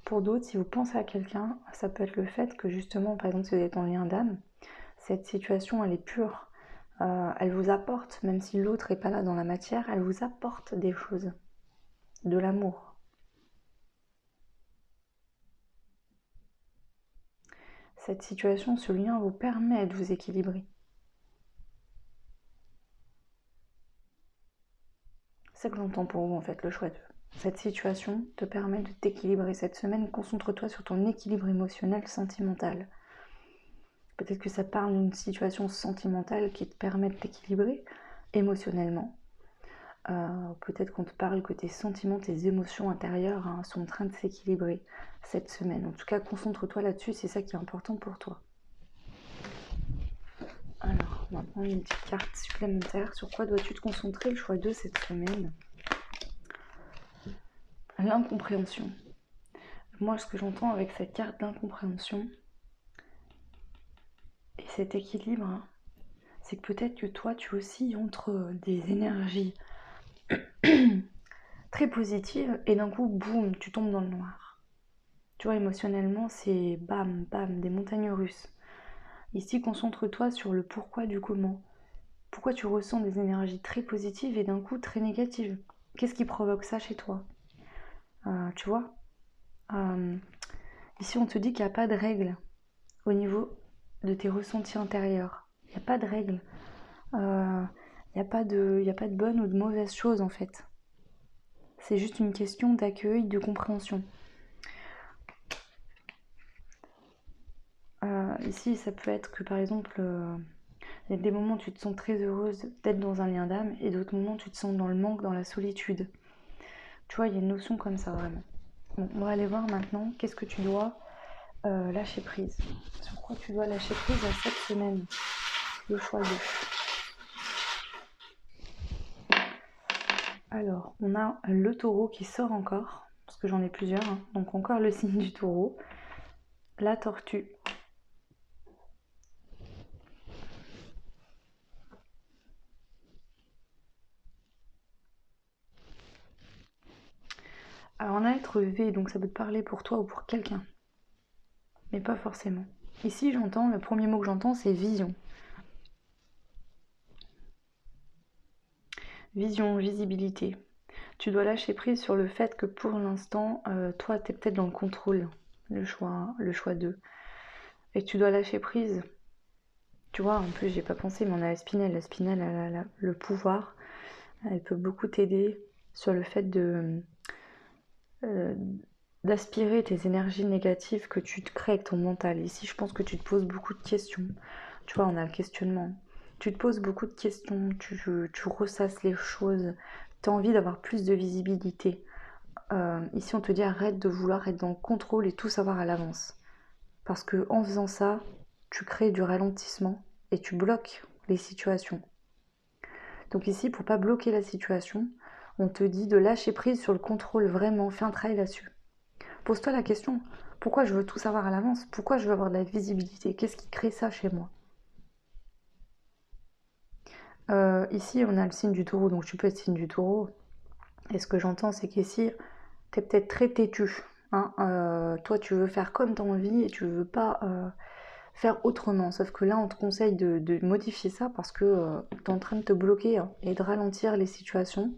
Pour d'autres, si vous pensez à quelqu'un, ça peut être le fait que justement, par exemple, si vous êtes en lien d'âme, cette situation elle est pure. Elle vous apporte, même si l'autre n'est pas là dans la matière, elle vous apporte des choses, de l'amour. Cette situation, ce lien vous permet de vous équilibrer. C'est ça que j'entends pour vous en fait, le choix 2. Cette situation te permet de t'équilibrer cette semaine. Concentre-toi sur ton équilibre émotionnel, sentimental. Peut-être que ça parle d'une situation sentimentale qui te permet de t'équilibrer émotionnellement. Peut-être qu'on te parle que tes sentiments, tes émotions intérieures sont en train de s'équilibrer cette semaine. En tout cas, concentre-toi là-dessus, c'est ça qui est important pour toi. Alors, on va prendre une petite carte supplémentaire. Sur quoi dois-tu te concentrer, le choix 2 cette semaine? L'incompréhension. Moi, ce que j'entends avec cette carte d'incompréhension et cet équilibre, c'est que peut-être que toi, tu oscilles entre des énergies très positives et d'un coup, boum, tu tombes dans le noir. Tu vois, émotionnellement, c'est bam, bam, des montagnes russes. Ici, concentre-toi sur le pourquoi du comment. Pourquoi tu ressens des énergies très positives et d'un coup très négatives? Qu'est-ce qui provoque ça chez toi? Tu vois, ici, on te dit qu'il n'y a pas de règle au niveau de tes ressentis intérieurs. Il n'y a pas de règle. Il n'y a pas de bonne ou de mauvaise chose en fait. C'est juste une question d'accueil, de compréhension. Ici, ça peut être que par exemple, il y a des moments où tu te sens très heureuse d'être dans un lien d'âme et d'autres moments où tu te sens dans le manque, dans la solitude. Tu vois, il y a une notion comme ça vraiment. Bon, on va aller voir maintenant qu'est-ce que tu dois lâcher prise. Sur quoi tu dois lâcher prise à cette semaine? Le choix 2. Alors, on a le taureau qui sort encore, parce que j'en ai plusieurs, hein. Donc encore le signe du taureau. La tortue. Alors on a être V, donc ça peut te parler pour toi ou pour quelqu'un. Mais pas forcément. Ici j'entends, le premier mot que j'entends c'est vision. Vision, visibilité. Tu dois lâcher prise sur le fait que pour l'instant, toi, tu es peut-être dans le contrôle, le choix 2. Et que tu dois lâcher prise. Tu vois, en plus, j'ai pas pensé, mais on a la spinelle. La spinelle, elle a le pouvoir. Elle peut beaucoup t'aider sur le fait euh, d'aspirer tes énergies négatives que tu te crées avec ton mental. Ici, je pense que tu te poses beaucoup de questions. Tu vois, on a le questionnement. Tu te poses beaucoup de questions, tu ressasses les choses, tu as envie d'avoir plus de visibilité. Ici, on te dit arrête de vouloir être dans le contrôle et tout savoir à l'avance. Parce que en faisant ça, tu crées du ralentissement et tu bloques les situations. Donc ici, pour pas bloquer la situation, on te dit de lâcher prise sur le contrôle, vraiment, fais un travail là-dessus. Pose-toi la question, pourquoi je veux tout savoir à l'avance? Pourquoi je veux avoir de la visibilité? Qu'est-ce qui crée ça chez moi? Ici, on a le signe du taureau, donc tu peux être signe du taureau. Et ce que j'entends, c'est qu'ici, tu es peut-être très têtu. Hein. Toi, tu veux faire comme tu as envie et tu veux pas faire autrement. Sauf que là, on te conseille de modifier ça parce que tu es en train de te bloquer hein, et de ralentir les situations.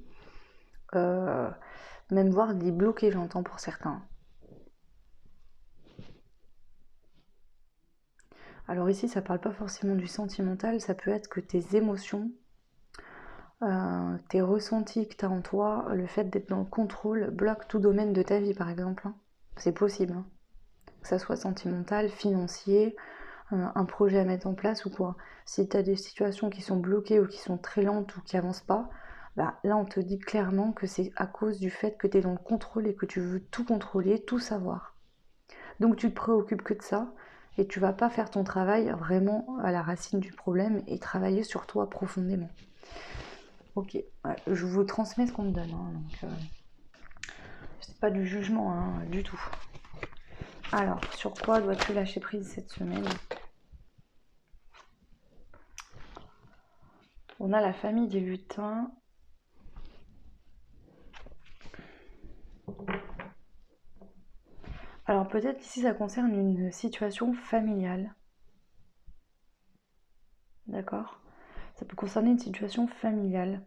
Euh, même voire de les bloquer, j'entends pour certains. Alors ici, ça parle pas forcément du sentimental, ça peut être que tes émotions, tes ressentis que tu as en toi, le fait d'être dans le contrôle, bloque tout domaine de ta vie, par exemple. Hein. C'est possible. Hein. Que ça soit sentimental, financier, un projet à mettre en place ou quoi. Si tu as des situations qui sont bloquées ou qui sont très lentes ou qui avancent pas, bah, là on te dit clairement que c'est à cause du fait que tu es dans le contrôle et que tu veux tout contrôler, tout savoir. Donc tu te préoccupes que de ça et tu vas pas faire ton travail vraiment à la racine du problème et travailler sur toi profondément. Ok, ouais, je vous transmets ce qu'on me donne, hein, donc c'est pas du jugement hein, du tout. Alors, sur quoi dois-tu lâcher prise cette semaine? On a la famille des lutins. Alors peut-être ici ça concerne une situation familiale. D'accord? Ça peut concerner une situation familiale.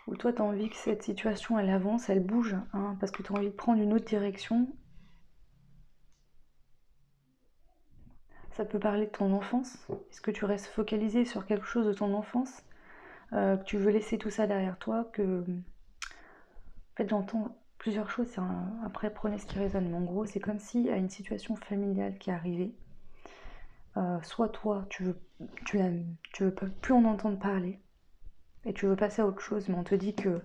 Où toi tu as envie que cette situation elle avance, elle bouge, hein, parce que tu as envie de prendre une autre direction. Ça peut parler de ton enfance. Est-ce que tu restes focalisé sur quelque chose de ton enfance? Que tu veux laisser tout ça derrière toi, que en fait, j'entends plusieurs choses, après prenez ce qui résonne, mais en gros, c'est comme s'il y a une situation familiale qui est arrivée. Soit toi, tu veux plus en entendre parler et tu veux passer à autre chose, mais on te dit que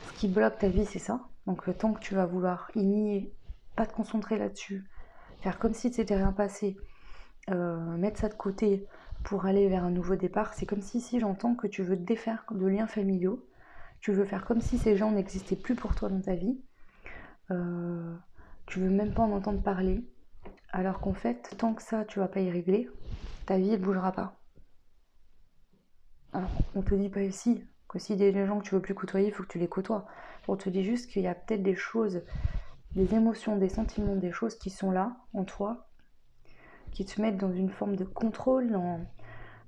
ce qui bloque ta vie, c'est ça. Donc, tant que tu vas vouloir y nier, pas te concentrer là-dessus, faire comme si c'était rien passé, mettre ça de côté pour aller vers un nouveau départ, c'est comme si j'entends que tu veux te défaire de liens familiaux, tu veux faire comme si ces gens n'existaient plus pour toi dans ta vie. Euh, Tu veux même pas en entendre parler, alors qu'en fait, tant que ça, tu vas pas y régler, ta vie, elle bougera pas. Alors, on te dit pas ici que si des gens que tu veux plus côtoyer, il faut que tu les côtoies. On te dit juste qu'il y a peut-être des choses, des émotions, des sentiments, des choses qui sont là, en toi, qui te mettent dans une forme de contrôle,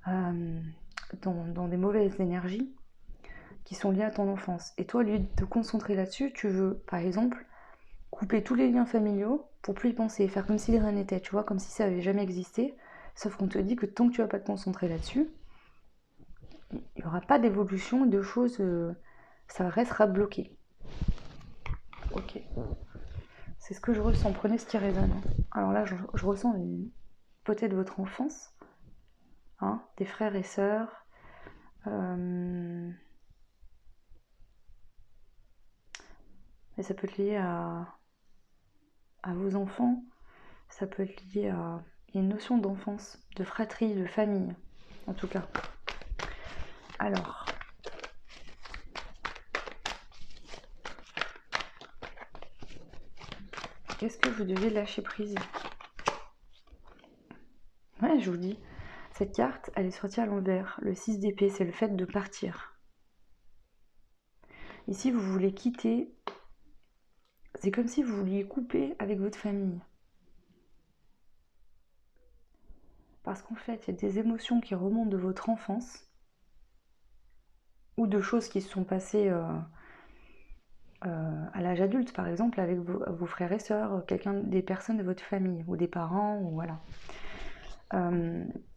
euh, dans des mauvaises énergies qui sont liées à ton enfance. Et toi, au lieu de te concentrer là-dessus, tu veux, par exemple, couper tous les liens familiaux pour plus y penser, faire comme si rien n'était, tu vois, comme si ça avait jamais existé. Sauf qu'on te dit que tant que tu vas pas te concentrer là-dessus, il n'y aura pas d'évolution, de choses, ça restera bloqué. Ok, c'est ce que je ressens, prenez ce qui résonne. Alors là, je ressens peut-être votre enfance, hein, des frères et sœurs, mais ça peut être lié à vos enfants, ça peut être lié à une notion d'enfance, de fratrie, de famille, en tout cas. Alors, qu'est-ce que vous devez lâcher prise? Ouais, je vous dis, cette carte, elle est sortie à l'envers. Le 6 d'épée, c'est le fait de partir. Ici, vous voulez quitter, c'est comme si vous vouliez couper avec votre famille. Parce qu'en fait, il y a des émotions qui remontent de votre enfance ou de choses qui se sont passées à l'âge adulte, par exemple, avec vos frères et sœurs, des personnes de votre famille ou des parents, ou voilà.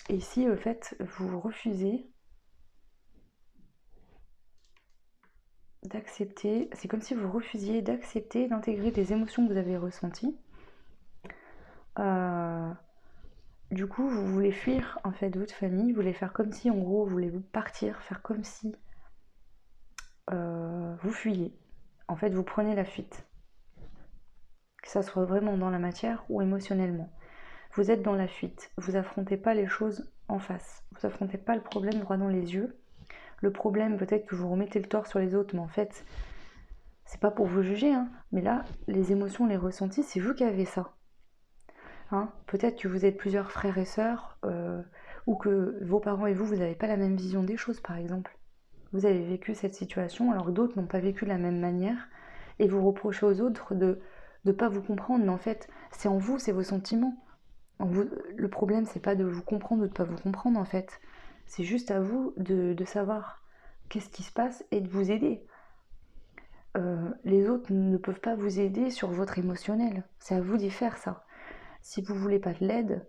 Et ici, en fait, vous refusez d'accepter, c'est comme si vous refusiez d'accepter, d'intégrer des émotions que vous avez ressenties. Du coup, vous voulez fuir en fait votre famille, vous voulez faire comme si, en gros, vous voulez partir, faire comme si vous fuyiez. En fait, vous prenez la fuite. Que ça soit vraiment dans la matière ou émotionnellement. Vous êtes dans la fuite, vous affrontez pas les choses en face, vous affrontez pas le problème droit dans les yeux. Le problème, peut-être que vous remettez le tort sur les autres, mais en fait, c'est pas pour vous juger, hein, mais là, les émotions, les ressentis, c'est vous qui avez ça. Hein, peut-être que vous êtes plusieurs frères et sœurs, ou que vos parents et vous n'avez pas la même vision des choses, par exemple. Vous avez vécu cette situation alors que d'autres n'ont pas vécu de la même manière, et vous reprochez aux autres de ne pas vous comprendre, mais en fait, c'est en vous, c'est vos sentiments. Le problème, c'est pas de vous comprendre ou de pas vous comprendre, en fait. C'est juste à vous de savoir qu'est-ce qui se passe et de vous aider. Les autres ne peuvent pas vous aider sur votre émotionnel. C'est à vous d'y faire ça. Si vous voulez pas de l'aide,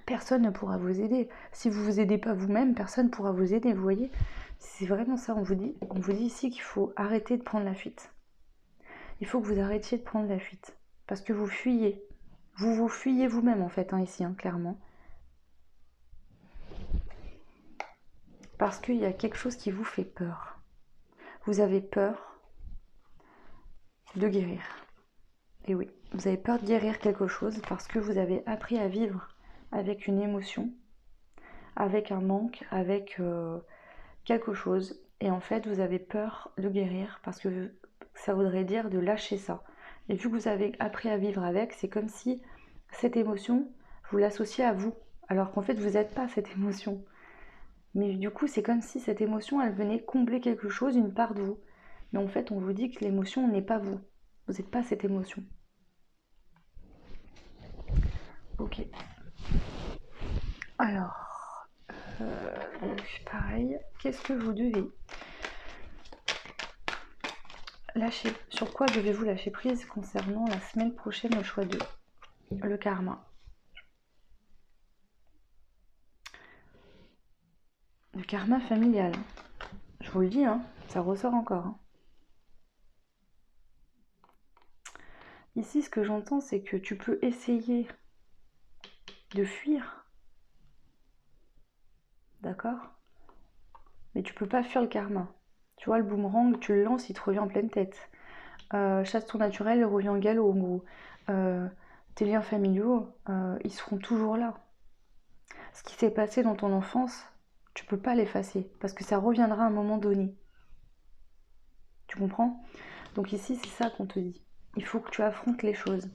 personne ne pourra vous aider. Si vous vous aidez pas vous-même, personne ne pourra vous aider, vous voyez. C'est vraiment ça, on vous dit ici qu'il faut arrêter de prendre la fuite. Il faut que vous arrêtiez de prendre la fuite. Parce que vous fuyez. Vous vous fuyez vous-même en fait, hein, ici, hein, clairement. Parce qu'il y a quelque chose qui vous fait peur. Vous avez peur de guérir. Et oui, vous avez peur de guérir quelque chose parce que vous avez appris à vivre avec une émotion, avec un manque, avec quelque chose. Et en fait, vous avez peur de guérir parce que ça voudrait dire de lâcher ça. Et vu que vous avez appris à vivre avec, c'est comme si cette émotion, vous l'associez à vous. Alors qu'en fait, vous n'êtes pas cette émotion. Mais du coup, c'est comme si cette émotion, elle venait combler quelque chose, une part de vous. Mais en fait, on vous dit que l'émotion n'est pas vous. Vous n'êtes pas cette émotion. Ok. Alors, donc pareil, qu'est-ce que vous devez lâcher? Sur quoi devez-vous lâcher prise concernant la semaine prochaine, le choix 2? Le karma. Le karma familial. Je vous le dis, hein, ça ressort encore. Hein. Ici, ce que j'entends, c'est que tu peux essayer de fuir. D'accord? Mais tu peux pas fuir le karma. Tu vois, le boomerang, tu le lances, il te revient en pleine tête. Chasse ton naturel, il revient en galop, en gros. Tes liens familiaux, ils seront toujours là. Ce qui s'est passé dans ton enfance, tu peux pas l'effacer, parce que ça reviendra à un moment donné. Tu comprends? Donc ici, c'est ça qu'on te dit. Il faut que tu affrontes les choses.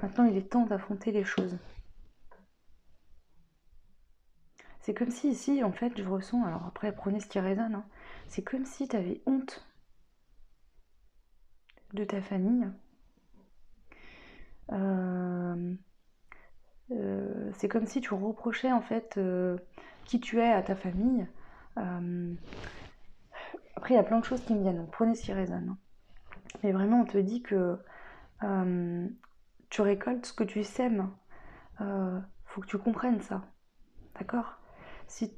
Maintenant, il est temps d'affronter les choses. C'est comme si ici, en fait, je ressens, alors après, prenez ce qui résonne, hein, c'est comme si tu avais honte de ta famille. C'est comme si tu reprochais, en fait, qui tu es à ta famille. Après, il y a plein de choses qui me viennent, donc prenez ce qui résonne. Hein. Mais vraiment, on te dit que tu récoltes ce que tu sèmes. Faut que tu comprennes ça. D'accord? Si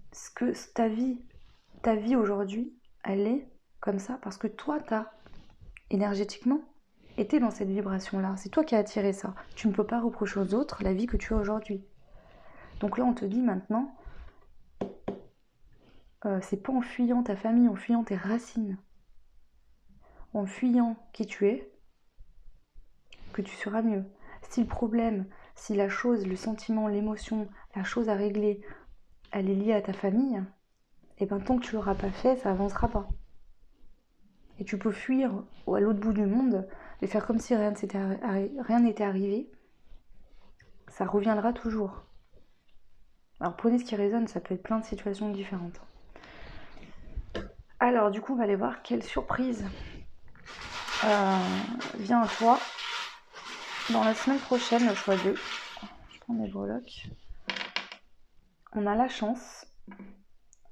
ta vie aujourd'hui, elle est comme ça parce que toi, t'as énergétiquement été dans cette vibration-là. C'est toi qui as attiré ça. Tu ne peux pas reprocher aux autres la vie que tu as aujourd'hui. Donc là, on te dit maintenant, c'est pas en fuyant ta famille, en fuyant tes racines, en fuyant qui tu es, que tu seras mieux. Si le problème, si la chose, le sentiment, l'émotion, la chose à régler, elle est liée à ta famille, et bien tant que tu l'auras pas fait, ça avancera pas. Et tu peux fuir à l'autre bout du monde et faire comme si rien n'était arrivé. Ça reviendra toujours. Alors prenez ce qui résonne, ça peut être plein de situations différentes. Alors du coup, on va aller voir quelle surprise vient à toi dans la semaine prochaine, le choix 2. Je prends mes breloques. On a la chance.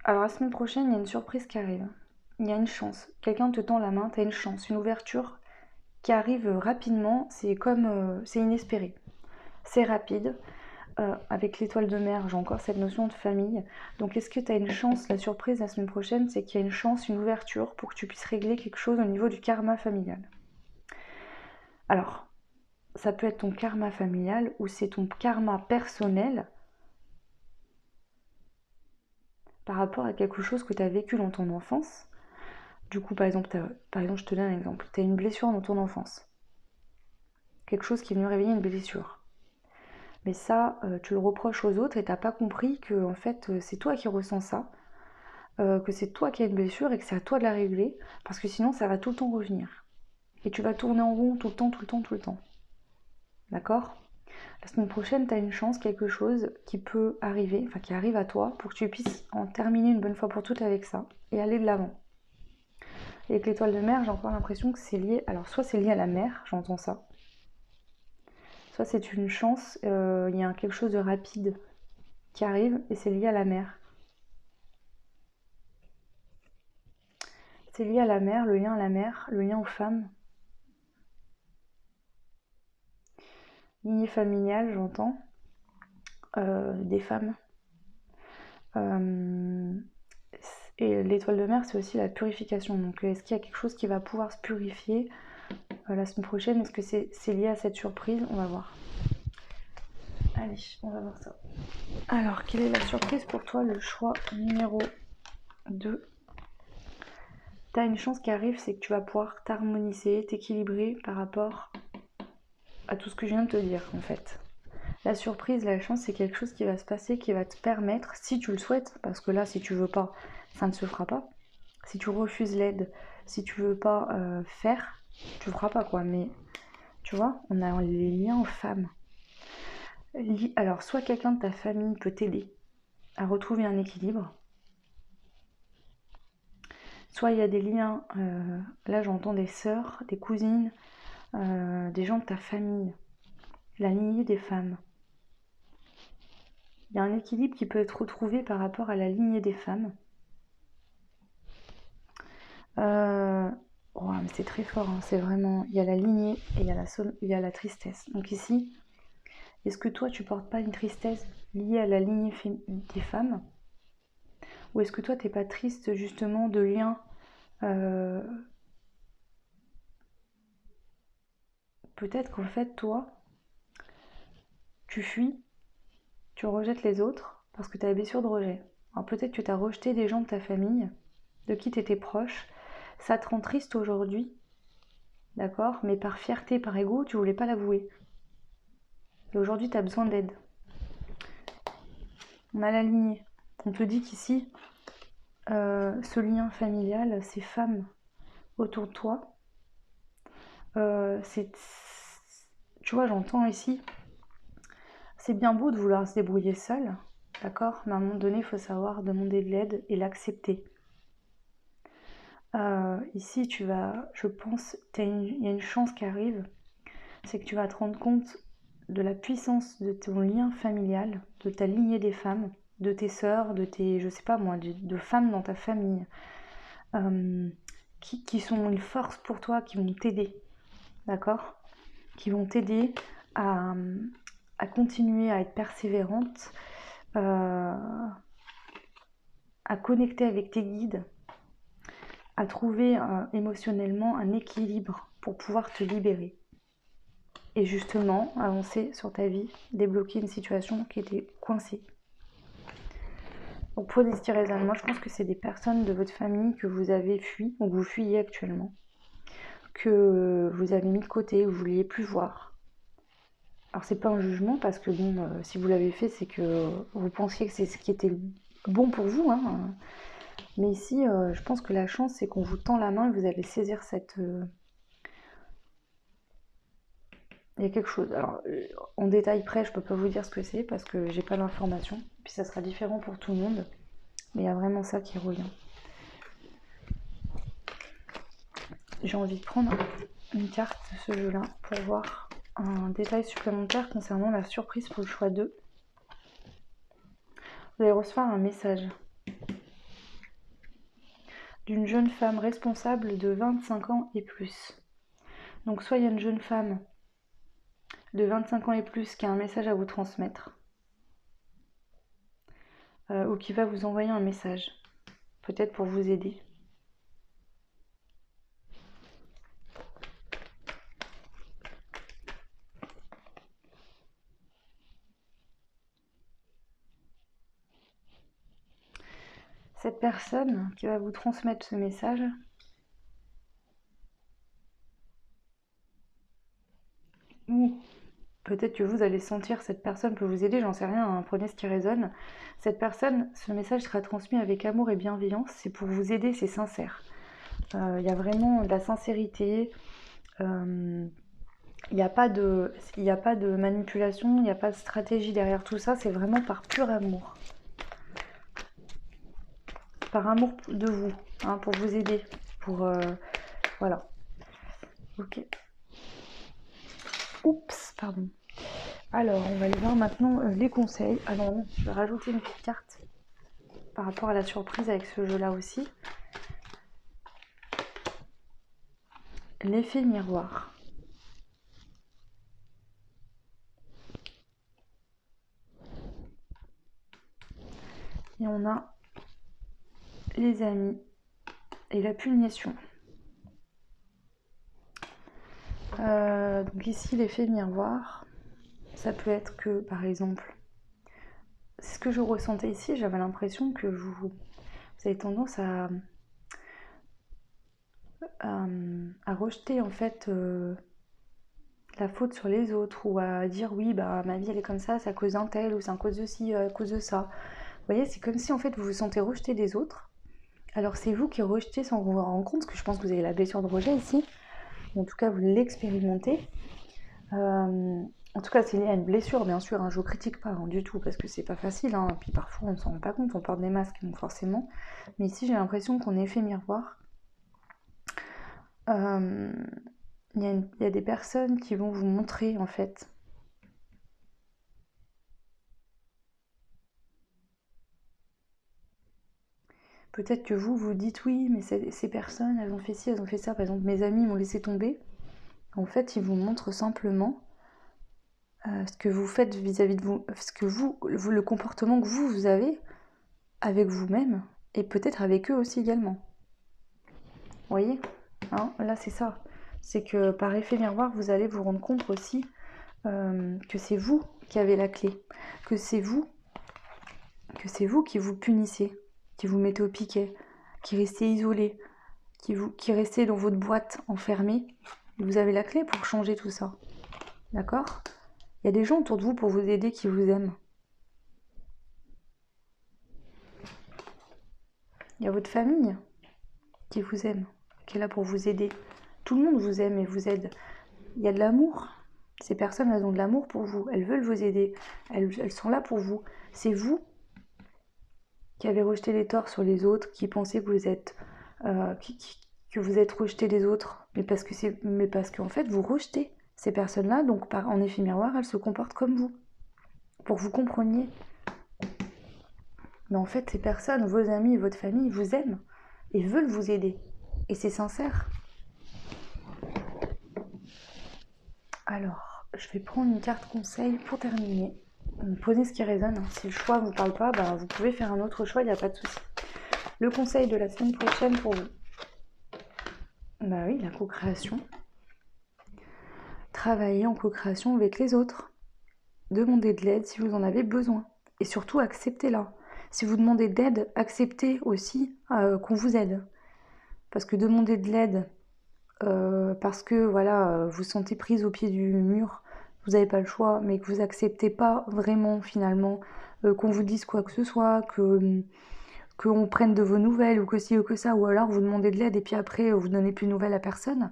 Alors la semaine prochaine, il y a une surprise qui arrive. Il y a une chance. Quelqu'un te tend la main, tu as une chance, une ouverture qui arrive rapidement. C'est comme, c'est inespéré. C'est rapide. Avec l'étoile de mer, j'ai encore cette notion de famille. Donc est-ce que tu as une chance, la surprise la semaine prochaine, c'est qu'il y a une chance, une ouverture pour que tu puisses régler quelque chose au niveau du karma familial. Alors, ça peut être ton karma familial ou c'est ton karma personnel par rapport à quelque chose que tu as vécu dans ton enfance. Du coup, par exemple, je te donne un exemple. Tu as une blessure dans ton enfance. Quelque chose qui est venu réveiller une blessure. Mais ça, tu le reproches aux autres et t'as pas compris que en fait, c'est toi qui ressens ça, que c'est toi qui as une blessure et que c'est à toi de la régler, parce que sinon ça va tout le temps revenir. Et tu vas tourner en rond tout le temps, tout le temps, tout le temps. D'accord? La semaine prochaine, tu as une chance, quelque chose qui peut arriver, enfin qui arrive à toi, pour que tu puisses en terminer une bonne fois pour toutes avec ça et aller de l'avant. Et avec l'étoile de mer, j'ai encore l'impression que c'est lié. Alors, soit c'est lié à la mer, j'entends ça. Soit c'est une chance, il y a quelque chose de rapide qui arrive et c'est lié à la mer. C'est lié à la mer, le lien à la mer, le lien aux femmes. Lignée familiale, j'entends. Des femmes. Et l'étoile de mer, c'est aussi la purification. Donc, est-ce qu'il y a quelque chose qui va pouvoir se purifier la semaine prochaine? Est-ce que c'est lié à cette surprise? On va voir. Allez, on va voir ça. Alors, quelle est la surprise pour toi? Le choix numéro 2. Tu as une chance qui arrive, c'est que tu vas pouvoir t'harmoniser, t'équilibrer par rapport à tout ce que je viens de te dire, en fait. La surprise, la chance, c'est quelque chose qui va se passer, qui va te permettre, si tu le souhaites, parce que là, si tu veux pas, ça ne se fera pas. Si tu refuses l'aide, si tu veux pas faire, tu feras pas, quoi. Mais, tu vois, on a les liens aux femmes. Alors, soit quelqu'un de ta famille peut t'aider à retrouver un équilibre, soit il y a des liens, là j'entends des sœurs, des cousines, des gens de ta famille, la lignée des femmes. Il y a un équilibre qui peut être retrouvé par rapport à la lignée des femmes. Oh, mais c'est très fort, hein, c'est vraiment... Il y a la lignée et il y a la tristesse. Donc ici, est-ce que toi tu portes pas une tristesse liée à la lignée des femmes? Ou est-ce que toi t'es pas triste justement de liens peut-être qu'en fait toi, tu fuis, tu rejettes les autres parce que tu as la blessure de rejet. Alors peut-être que tu as rejeté des gens de ta famille, de qui tu étais proche. Ça te rend triste aujourd'hui, d'accord? Mais par fierté, par ego, tu voulais pas l'avouer. Et aujourd'hui, tu as besoin d'aide. On a la lignée. On te dit qu'ici, ce lien familial, ces femmes autour de toi, tu vois, j'entends ici, c'est bien beau de vouloir se débrouiller seul, d'accord? Mais à un moment donné, il faut savoir demander de l'aide et l'accepter. Ici, je pense, il y a une chance qui arrive, c'est que tu vas te rendre compte de la puissance de ton lien familial, de ta lignée des femmes, de tes sœurs, de tes, je sais pas moi, de femmes dans ta famille, qui sont une force pour toi, qui vont t'aider, d'accord? Qui vont t'aider à continuer à être persévérante, à connecter avec tes guides, à trouver émotionnellement un équilibre pour pouvoir te libérer. Et justement, avancer sur ta vie, débloquer une situation qui était coincée. Donc pour les styrésales, moi je pense que c'est des personnes de votre famille que vous avez fui, ou que vous fuyez actuellement, que vous avez mis de côté, vous ne vouliez plus voir. Alors c'est pas un jugement parce que bon, si vous l'avez fait, c'est que vous pensiez que c'est ce qui était bon pour vous, hein. Mais ici, je pense que la chance, c'est qu'on vous tend la main et vous allez saisir cette... Il y a quelque chose. Alors, en détail près, je peux pas vous dire ce que c'est parce que j'ai pas l'information. Puis ça sera différent pour tout le monde. Mais il y a vraiment ça qui revient. J'ai envie de prendre une carte de ce jeu-là pour voir un détail supplémentaire concernant la surprise pour le choix 2. Vous allez recevoir un message d'une jeune femme responsable de 25 ans et plus. Donc soit il y a une jeune femme de 25 ans et plus qui a un message à vous transmettre, ou qui va vous envoyer un message, peut-être pour vous aider. Cette personne qui va vous transmettre ce message, ou peut-être que vous allez sentir cette personne peut vous aider, j'en sais rien, hein, prenez ce qui résonne. Cette personne, ce message sera transmis avec amour et bienveillance, c'est pour vous aider, c'est sincère. Il y a vraiment de la sincérité, il n'y a pas de manipulation, il n'y a pas de stratégie derrière tout ça, c'est vraiment par pur amour. Par amour de vous, hein, pour vous aider, pour... voilà. Ok. Oups, pardon. Alors, on va aller voir maintenant les conseils. Alors non, je vais rajouter une petite carte par rapport à la surprise avec ce jeu-là aussi. L'effet miroir. Et on a les amis et la punition. Donc ici, l'effet miroir, ça peut être que, par exemple, c'est ce que je ressentais ici, j'avais l'impression que vous avez tendance à rejeter en fait la faute sur les autres, ou à dire oui, bah ma vie elle est comme ça, c'est à cause d'un tel, ou c'est à cause de ci, à cause de ça. Vous voyez, c'est comme si en fait vous vous sentez rejeté des autres. Alors c'est vous qui rejetez sans vous rendre compte, parce que je pense que vous avez la blessure de rejet ici. En tout cas, vous l'expérimentez. En tout cas, c'est lié à une blessure, bien sûr, hein, je ne critique pas, hein, du tout, parce que c'est pas facile, hein, puis parfois on ne s'en rend pas compte, on porte des masques, donc forcément. Mais ici, j'ai l'impression qu'on est effet miroir. Il y a des personnes qui vont vous montrer, en fait, peut-être que vous vous dites oui, mais ces personnes, elles ont fait ci, elles ont fait ça. Par exemple, mes amis m'ont laissé tomber. En fait, ils vous montrent simplement ce que vous faites vis-à-vis de vous, ce que le comportement que vous avez avec vous-même, et peut-être avec eux aussi également. Vous voyez, hein, là c'est ça. C'est que par effet miroir, vous allez vous rendre compte aussi que c'est vous qui avez la clé, que c'est vous qui vous punissez, qui vous mettez au piquet, qui restez isolé, qui restez dans votre boîte enfermée. Vous avez la clé pour changer tout ça. D'accord ? Il y a des gens autour de vous pour vous aider qui vous aiment. Il y a votre famille qui vous aime, qui est là pour vous aider. Tout le monde vous aime et vous aide. Il y a de l'amour. Ces personnes, elles ont de l'amour pour vous. Elles veulent vous aider. Elles sont là pour vous. C'est vous qui avez rejeté les torts sur les autres, qui pensez que vous êtes... que vous êtes rejeté des autres. Mais parce qu'en fait, vous rejetez ces personnes-là. Donc, en effet miroir, elles se comportent comme vous. Pour que vous compreniez. Mais en fait, ces personnes, vos amis, votre famille, vous aiment. Et veulent vous aider. Et c'est sincère. Alors, je vais prendre une carte conseil pour terminer. Posez ce qui résonne. Si le choix ne vous parle pas, vous pouvez faire un autre choix, il n'y a pas de souci. Le conseil de la semaine prochaine pour vous. Bah oui, la co-création. Travailler en co-création avec les autres. Demandez de l'aide si vous en avez besoin. Et surtout, acceptez-la. Si vous demandez d'aide, acceptez aussi qu'on vous aide. Parce que demander de l'aide parce que voilà, vous sentez prise au pied du mur, vous n'avez pas le choix, mais que vous acceptez pas vraiment finalement qu'on vous dise quoi que ce soit, qu'on prenne de vos nouvelles ou que ci ou que ça, ou alors vous demandez de l'aide et puis après vous donnez plus de nouvelles à personne.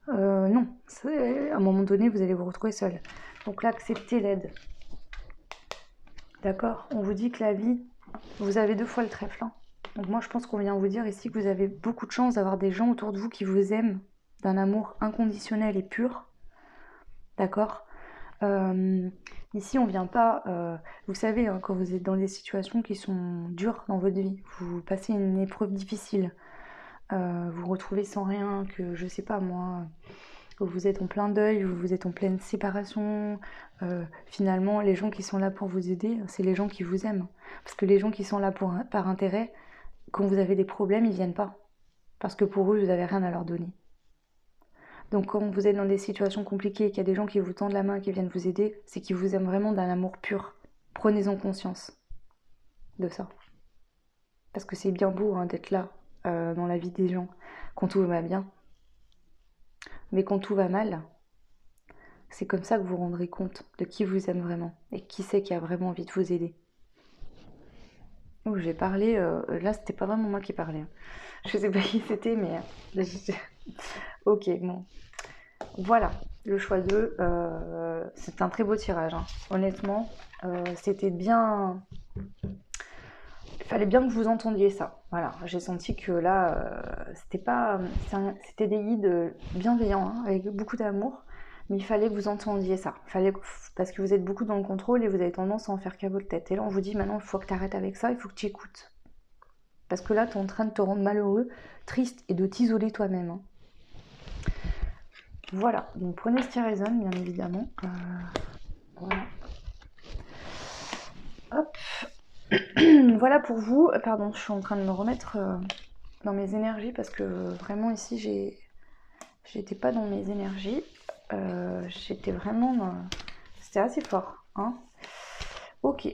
Non, à un moment donné vous allez vous retrouver seul. Donc là, acceptez l'aide. D'accord ? On vous dit que la vie, vous avez 2 fois le trèfle. Hein. Donc moi je pense qu'on vient vous dire ici que vous avez beaucoup de chance d'avoir des gens autour de vous qui vous aiment d'un amour inconditionnel et pur. D'accord ? Euh, Ici, on vient pas. Vous savez, hein, quand vous êtes dans des situations qui sont dures dans votre vie, vous passez une épreuve difficile, vous vous retrouvez sans rien, que je sais pas moi, vous êtes en plein deuil, vous êtes en pleine séparation. Finalement, les gens qui sont là pour vous aider, c'est les gens qui vous aiment. Parce que les gens qui sont là par intérêt, quand vous avez des problèmes, ils viennent pas. Parce que pour eux, vous n'avez rien à leur donner. Donc quand vous êtes dans des situations compliquées et qu'il y a des gens qui vous tendent la main, qui viennent vous aider, c'est qu'ils vous aiment vraiment d'un amour pur. Prenez-en conscience de ça. Parce que c'est bien beau, hein, d'être là dans la vie des gens quand tout va bien. Mais quand tout va mal, c'est comme ça que vous vous rendrez compte de qui vous aime vraiment et qui c'est qui a vraiment envie de vous aider. Oh, j'ai parlé, là c'était pas vraiment moi qui parlais, hein. Je sais pas qui c'était, mais ok, bon. Voilà, le choix 2, c'est un très beau tirage, hein. Honnêtement, c'était bien. Il fallait bien que vous entendiez ça. Voilà, j'ai senti que là, c'était pas, c'était des guides bienveillants, hein, avec beaucoup d'amour, mais il fallait que vous entendiez ça. Parce que vous êtes beaucoup dans le contrôle et vous avez tendance à en faire qu'à votre tête. Et là, on vous dit maintenant, il faut que tu arrêtes avec ça, il faut que tu écoutes. Parce que là, tu es en train de te rendre malheureux, triste et de t'isoler toi-même, hein. Voilà, donc prenez ce qui résonne, bien évidemment. Voilà. Hop. Voilà pour vous. Pardon, je suis en train de me remettre dans mes énergies parce que vraiment ici, j'étais pas dans mes énergies. J'étais vraiment C'était assez fort, hein. Ok.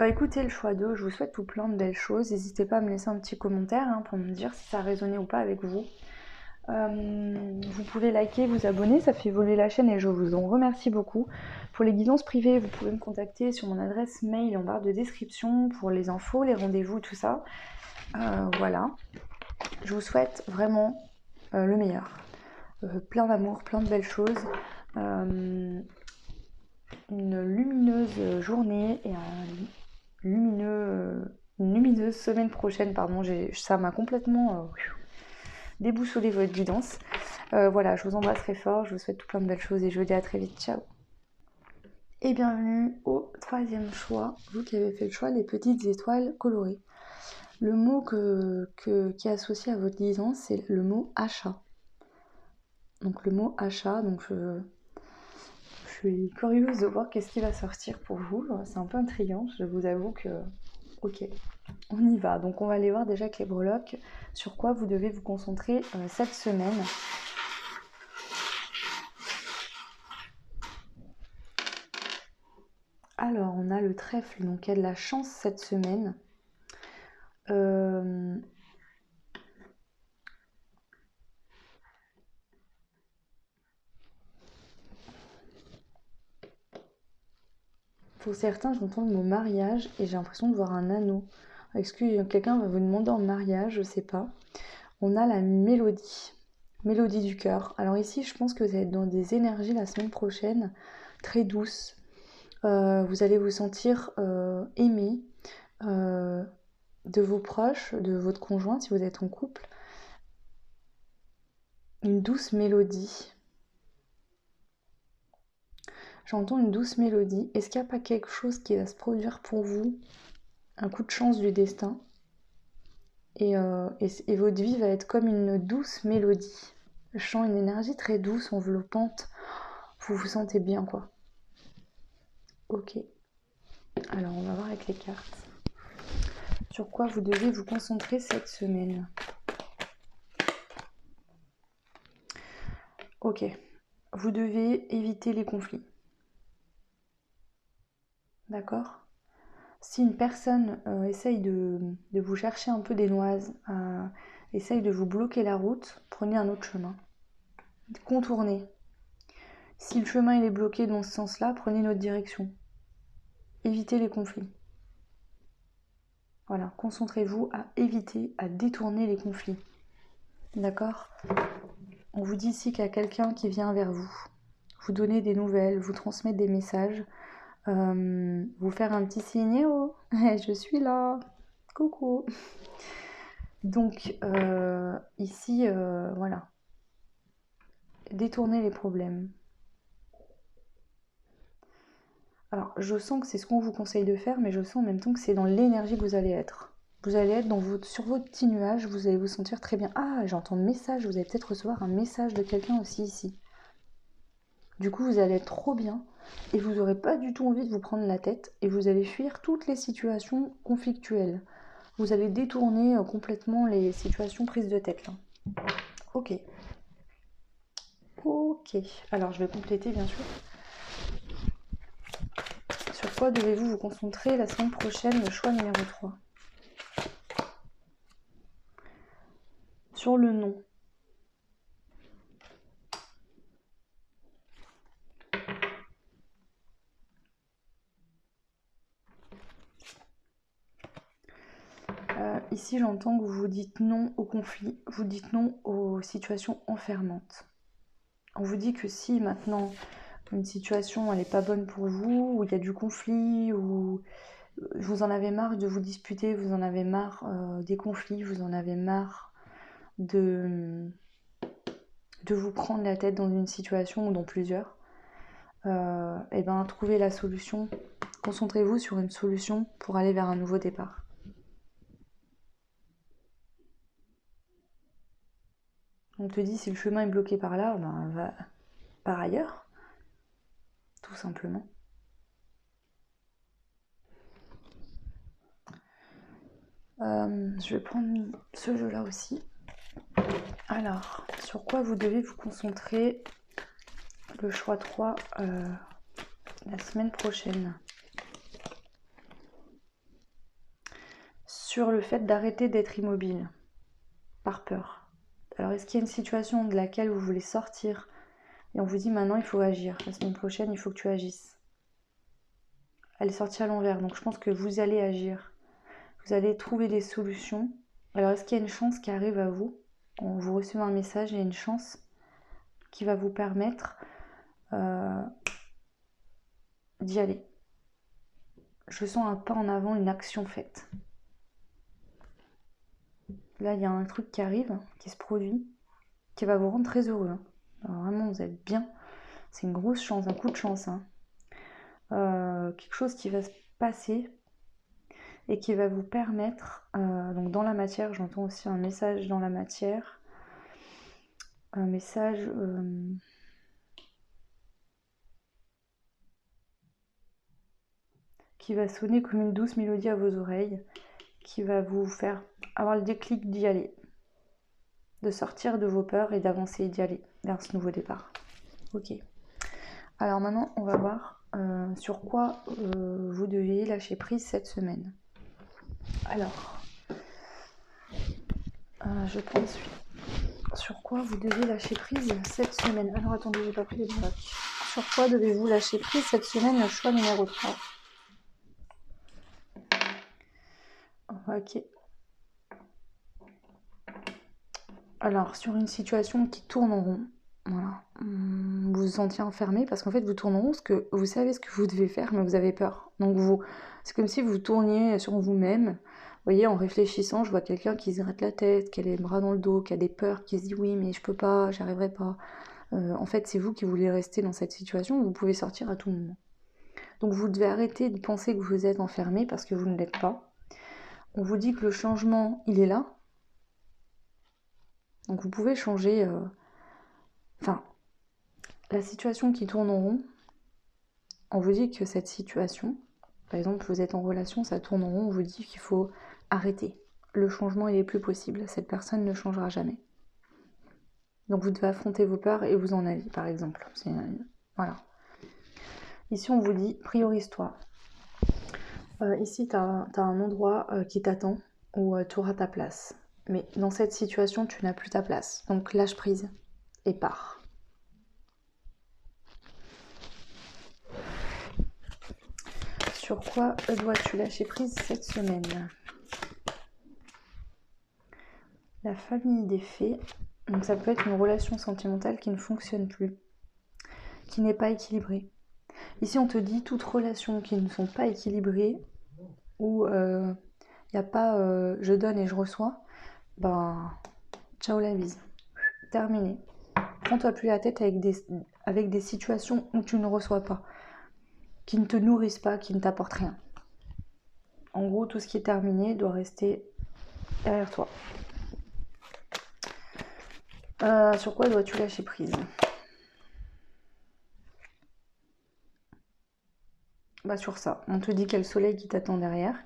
Écoutez le choix 2, je vous souhaite tout plein de belles choses. N'hésitez pas à me laisser un petit commentaire, hein, pour me dire si ça a résonné ou pas avec vous. Vous pouvez liker, vous abonner, ça fait voler la chaîne et je vous en remercie beaucoup. Pour les guidances privées, vous pouvez me contacter sur mon adresse mail en barre de description pour les infos, les rendez-vous, tout ça. Voilà. Je vous souhaite vraiment le meilleur. Plein d'amour, plein de belles choses. Une lumineuse journée et une lumineuse semaine prochaine. Pardon, ça m'a complètement déboussolé votre guidance. Voilà, je vous embrasse très fort, je vous souhaite tout plein de belles choses et je vous dis à très vite. Ciao. Et bienvenue au troisième choix, vous qui avez fait le choix des petites étoiles colorées. Le mot qui est associé à votre guidance, c'est le mot achat. Donc le mot achat, donc je suis curieuse de voir qu'est-ce qui va sortir pour vous. C'est un peu intriguant, je vous avoue que... Ok, on y va. Donc on va aller voir déjà avec les breloques sur quoi vous devez vous concentrer cette semaine. Alors, on a le trèfle, donc il y a de la chance cette semaine. Pour certains, j'entends le mot mariage et j'ai l'impression de voir un anneau. Est-ce que quelqu'un va vous demander en mariage? Je sais pas. On a la mélodie. Mélodie du cœur. Alors ici, je pense que vous êtes dans des énergies la semaine prochaine, très douces. Vous allez vous sentir aimé de vos proches, de votre conjoint si vous êtes en couple. Une douce mélodie. J'entends une douce mélodie. Est-ce qu'il n'y a pas quelque chose qui va se produire pour vous? Un coup de chance du destin. Et votre vie va être comme une douce mélodie. Je sens une énergie très douce, enveloppante. Vous vous sentez bien, quoi. Ok. Alors, on va voir avec les cartes. Sur quoi vous devez vous concentrer cette semaine? Ok. Vous devez éviter les conflits. D'accord? Si une personne essaye de vous chercher un peu des noises, essaye de vous bloquer la route, prenez un autre chemin. Contournez. Si le chemin il est bloqué dans ce sens-là, prenez une autre direction. Évitez les conflits. Voilà, concentrez-vous à éviter, à détourner les conflits. D'accord? On vous dit ici qu'il y a quelqu'un qui vient vers vous donner des nouvelles, vous transmettre des messages, vous faire un petit signe, oh, je suis là, coucou. Donc ici, voilà, détournez les problèmes. Alors, je sens que c'est ce qu'on vous conseille de faire, mais je sens en même temps que c'est dans l'énergie que vous allez être. Vous allez être sur votre petit nuage, vous allez vous sentir très bien. Ah, j'entends message, vous allez peut-être recevoir un message de quelqu'un aussi ici. Du coup, vous allez être trop bien et vous n'aurez pas du tout envie de vous prendre la tête et vous allez fuir toutes les situations conflictuelles. Vous allez détourner complètement les situations prises de tête là. Ok. Ok. Alors, je vais compléter bien sûr. Sur quoi devez-vous vous concentrer la semaine prochaine, le choix numéro 3? Sur le nom. Ici, j'entends que vous dites non au conflit, vous dites non aux situations enfermantes. On vous dit que si maintenant une situation elle n'est pas bonne pour vous, ou il y a du conflit, ou vous en avez marre de vous disputer, vous en avez marre des conflits, vous en avez marre de vous prendre la tête dans une situation ou dans plusieurs, et ben trouvez la solution. Concentrez-vous sur une solution pour aller vers un nouveau départ. On te dit si le chemin est bloqué par là, ben va par ailleurs, tout simplement. Je vais prendre ce jeu-là aussi. Alors, sur quoi vous devez vous concentrer le choix 3 la semaine prochaine? Sur le fait d'arrêter d'être immobile, par peur. Alors, est-ce qu'il y a une situation de laquelle vous voulez sortir et on vous dit maintenant il faut agir, la semaine prochaine il faut que tu agisses? Elle est sortie à l'envers, donc je pense que vous allez agir. Vous allez trouver des solutions. Alors, est-ce qu'il y a une chance qui arrive à vous? Vous recevez un message, il y a une chance qui va vous permettre d'y aller. Je sens un pas en avant, une action faite. Là, il y a un truc qui arrive, qui se produit, qui va vous rendre très heureux. Hein. Alors, vraiment, vous êtes bien. C'est une grosse chance, un coup de chance. Hein. Quelque chose qui va se passer et qui va vous permettre, donc dans la matière, j'entends aussi un message dans la matière, un message qui va sonner comme une douce mélodie à vos oreilles, qui va vous faire avoir le déclic d'y aller, de sortir de vos peurs et d'avancer et d'y aller vers ce nouveau départ. Ok. Alors maintenant, on va voir sur quoi vous devez lâcher prise cette semaine. Alors, je pense sur quoi vous devez lâcher prise cette semaine. Alors attendez, j'ai pas pris les blocs. Sur quoi devez-vous lâcher prise cette semaine, le choix numéro 3. Ok. Alors, sur une situation qui tourne en rond, voilà. Vous vous sentiez enfermé parce qu'en fait, vous tournez en rond parce que vous savez ce que vous devez faire, mais vous avez peur. Donc, c'est comme si vous tourniez sur vous-même. Vous voyez, en réfléchissant, je vois quelqu'un qui se gratte la tête, qui a les bras dans le dos, qui a des peurs, qui se dit oui, mais je peux pas, j'y arriverai pas. En fait, c'est vous qui voulez rester dans cette situation, vous pouvez sortir à tout moment. Donc, vous devez arrêter de penser que vous êtes enfermé parce que vous ne l'êtes pas. On vous dit que le changement, il est là. Donc, vous pouvez changer. Enfin, la situation qui tourne en rond, on vous dit que cette situation, par exemple, vous êtes en relation, ça tourne en rond, on vous dit qu'il faut arrêter. Le changement, il est plus possible. Cette personne ne changera jamais. Donc vous devez affronter vos peurs et vous en aller, par exemple. Voilà. Ici, on vous dit, priorise-toi. Ici, tu as un endroit qui t'attend où tu auras ta place. Mais dans cette situation, tu n'as plus ta place. Donc lâche prise et pars. Sur quoi dois-tu lâcher prise cette semaine? La famille des fées. Donc ça peut être une relation sentimentale qui ne fonctionne plus, qui n'est pas équilibrée. Ici, on te dit toutes relations qui ne sont pas équilibrées, où il n'y a pas je donne et je reçois, ben ciao la bise. Terminé. Prends-toi plus la tête avec des situations où tu ne reçois pas. qui ne te nourrissent pas, qui ne t'apportent rien. En gros, tout ce qui est terminé doit rester derrière toi. Sur quoi dois-tu lâcher prise? Bah sur ça. On te dit qu'il y a le soleil qui t'attend derrière,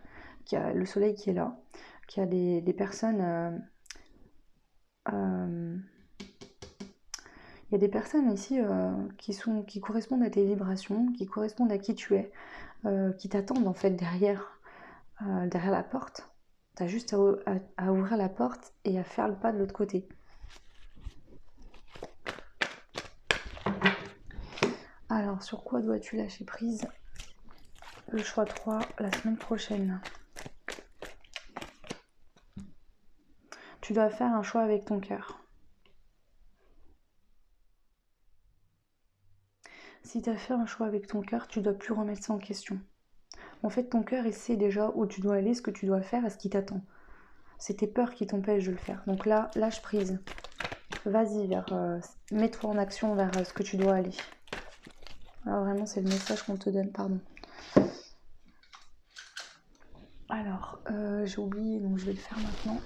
qu'il y a le soleil qui est là, qu'il y a des personnes... il y a des personnes ici qui correspondent à tes vibrations, qui correspondent à qui tu es, qui t'attendent en fait derrière la porte. T'as juste à ouvrir la porte et à faire le pas de l'autre côté. Alors, sur quoi dois-tu lâcher prise? Le choix 3, la semaine prochaine. Tu dois faire un choix avec ton cœur. Si tu as fait un choix avec ton cœur, tu ne dois plus remettre ça en question. En fait, ton cœur, il sait déjà où tu dois aller, ce que tu dois faire et ce qui t'attend. C'est tes peurs qui t'empêchent de le faire. Donc là, lâche prise. Vas-y, mets-toi en action vers ce que tu dois aller. Alors vraiment, c'est le message qu'on te donne, pardon. Alors, j'ai oublié, donc je vais le faire maintenant.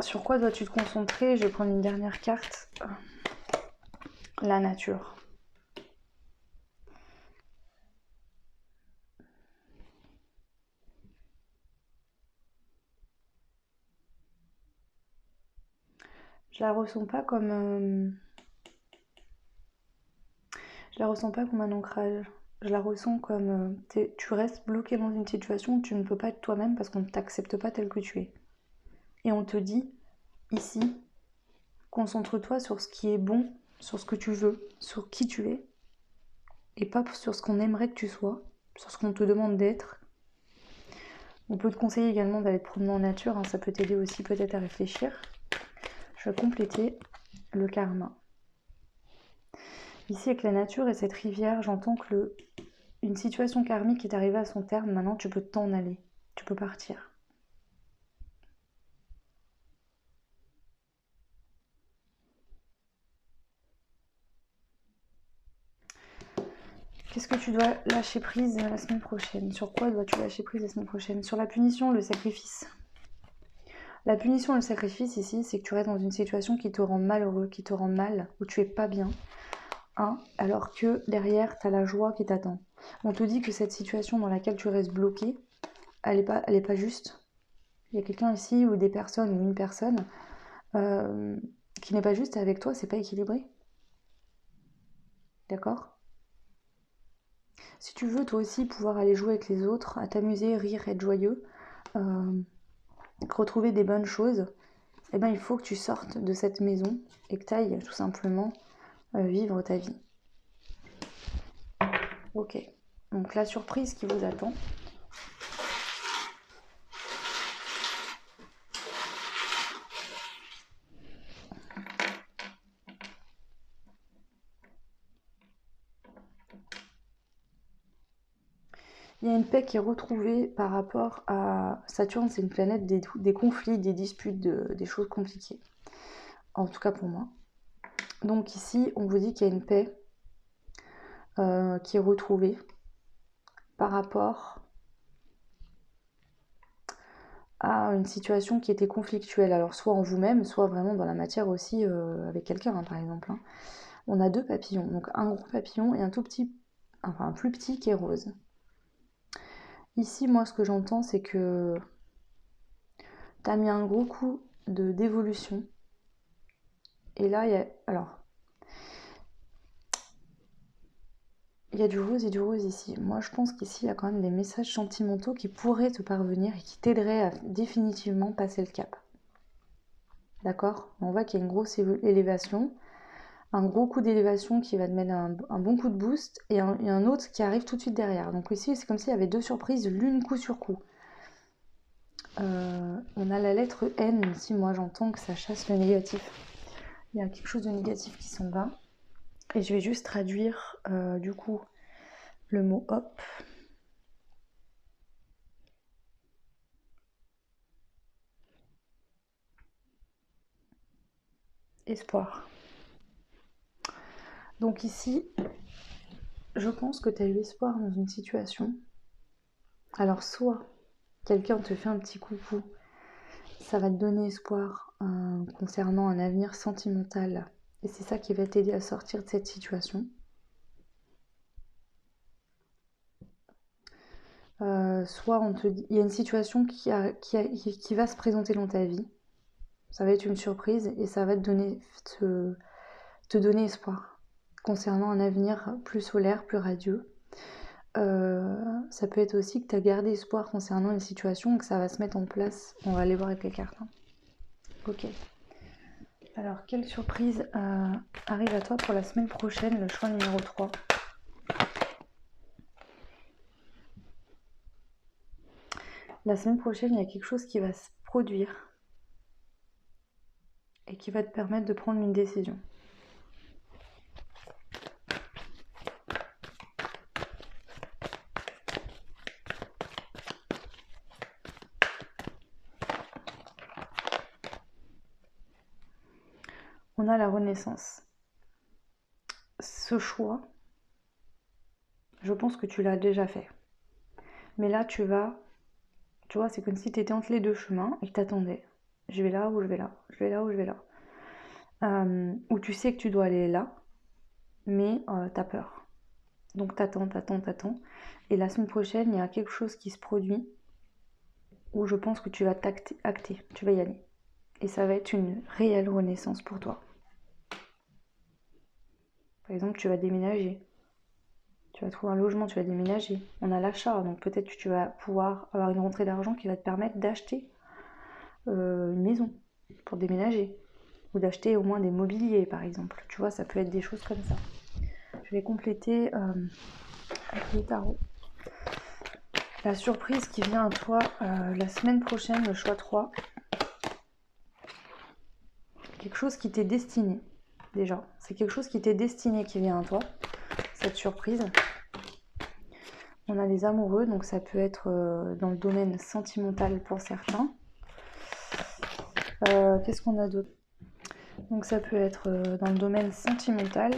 Sur quoi dois-tu te concentrer? Je vais prendre une dernière carte. La nature. Je la ressens pas comme... je la ressens pas comme un ancrage. Je la ressens comme... tu restes bloqué dans une situation où tu ne peux pas être toi-même parce qu'on ne t'accepte pas tel que tu es. Et on te dit, ici, concentre-toi sur ce qui est bon, sur ce que tu veux, sur qui tu es, et pas sur ce qu'on aimerait que tu sois, sur ce qu'on te demande d'être. On peut te conseiller également d'aller te promener en nature, hein, ça peut t'aider aussi peut-être à réfléchir. Je vais compléter le karma. Ici avec la nature et cette rivière, j'entends que une situation karmique est arrivée à son terme, maintenant tu peux t'en aller, tu peux partir. Qu'est-ce que tu dois lâcher prise la semaine prochaine? Sur quoi dois-tu lâcher prise la semaine prochaine? Sur la punition, le sacrifice. La punition et le sacrifice ici, c'est que tu restes dans une situation qui te rend malheureux, qui te rend mal, où tu es pas bien, hein, alors que derrière, tu as la joie qui t'attend. On te dit que cette situation dans laquelle tu restes bloqué, elle est pas juste. Il y a quelqu'un ici ou des personnes ou une personne qui n'est pas juste avec toi, c'est pas équilibré. D'accord? Si tu veux toi aussi pouvoir aller jouer avec les autres, à t'amuser, rire, être joyeux, retrouver des bonnes choses, eh ben, il faut que tu sortes de cette maison et que tu ailles tout simplement vivre ta vie. Ok, donc la surprise qui vous attend. Il y a une paix qui est retrouvée par rapport à Saturne, c'est une planète des conflits, des disputes, des choses compliquées. En tout cas pour moi. Donc ici, on vous dit qu'il y a une paix qui est retrouvée par rapport à une situation qui était conflictuelle. Alors soit en vous-même, soit vraiment dans la matière aussi avec quelqu'un, hein, par exemple. Hein. On a deux papillons, donc un gros papillon et un tout petit, enfin un plus petit qui est rose. Ici, moi, ce que j'entends, c'est que tu as mis un gros coup d'évolution. Et là, il y a du rose et du rose ici. Moi, je pense qu'ici, il y a quand même des messages sentimentaux qui pourraient te parvenir et qui t'aideraient à définitivement passer le cap. D'accord? On voit qu'il y a une grosse élévation, un gros coup d'élévation qui va te mettre un bon coup de boost et un autre qui arrive tout de suite derrière. Donc ici, c'est comme s'il y avait deux surprises, l'une coup sur coup. On a la lettre N ici, moi j'entends que ça chasse le négatif. Il y a quelque chose de négatif qui s'en va. Et je vais juste traduire du coup le mot hop. espoir. Donc ici, je pense que tu as eu espoir dans une situation. Alors soit quelqu'un te fait un petit coucou, ça va te donner espoir concernant un avenir sentimental. Et c'est ça qui va t'aider à sortir de cette situation. Soit on te dit, il y a une situation qui va se présenter dans ta vie. Ça va être une surprise et ça va te donner espoir concernant un avenir plus solaire, plus radieux. Ça peut être aussi que tu as gardé espoir concernant une situation et que ça va se mettre en place. On va aller voir avec les cartes. Hein. Ok. Alors, quelle surprise arrive à toi pour la semaine prochaine, le choix numéro 3? La semaine prochaine, il y a quelque chose qui va se produire et qui va te permettre de prendre une décision. On a la renaissance. Ce choix, je pense que tu l'as déjà fait. Mais là, tu vois, c'est comme si tu étais entre les deux chemins et que tu attendais. Je vais là ou je vais là, je vais là ou je vais là. Ou tu sais que tu dois aller là, mais t'as peur. Donc t'attends. Et la semaine prochaine, il y a quelque chose qui se produit où je pense que tu vas acter, tu vas y aller. Et ça va être une réelle renaissance pour toi. Par exemple, tu vas déménager. Tu vas trouver un logement, tu vas déménager. On a l'achat, donc peut-être que tu vas pouvoir avoir une rentrée d'argent qui va te permettre d'acheter une maison pour déménager. Ou d'acheter au moins des mobiliers, par exemple. Tu vois, ça peut être des choses comme ça. Je vais compléter avec les tarots. La surprise qui vient à toi la semaine prochaine, le choix 3. Quelque chose qui t'est destiné, déjà. C'est quelque chose qui t'est destiné qui vient à toi, cette surprise. On a les amoureux, donc ça peut être dans le domaine sentimental pour certains. Qu'est-ce qu'on a d'autre? Donc ça peut être dans le domaine sentimental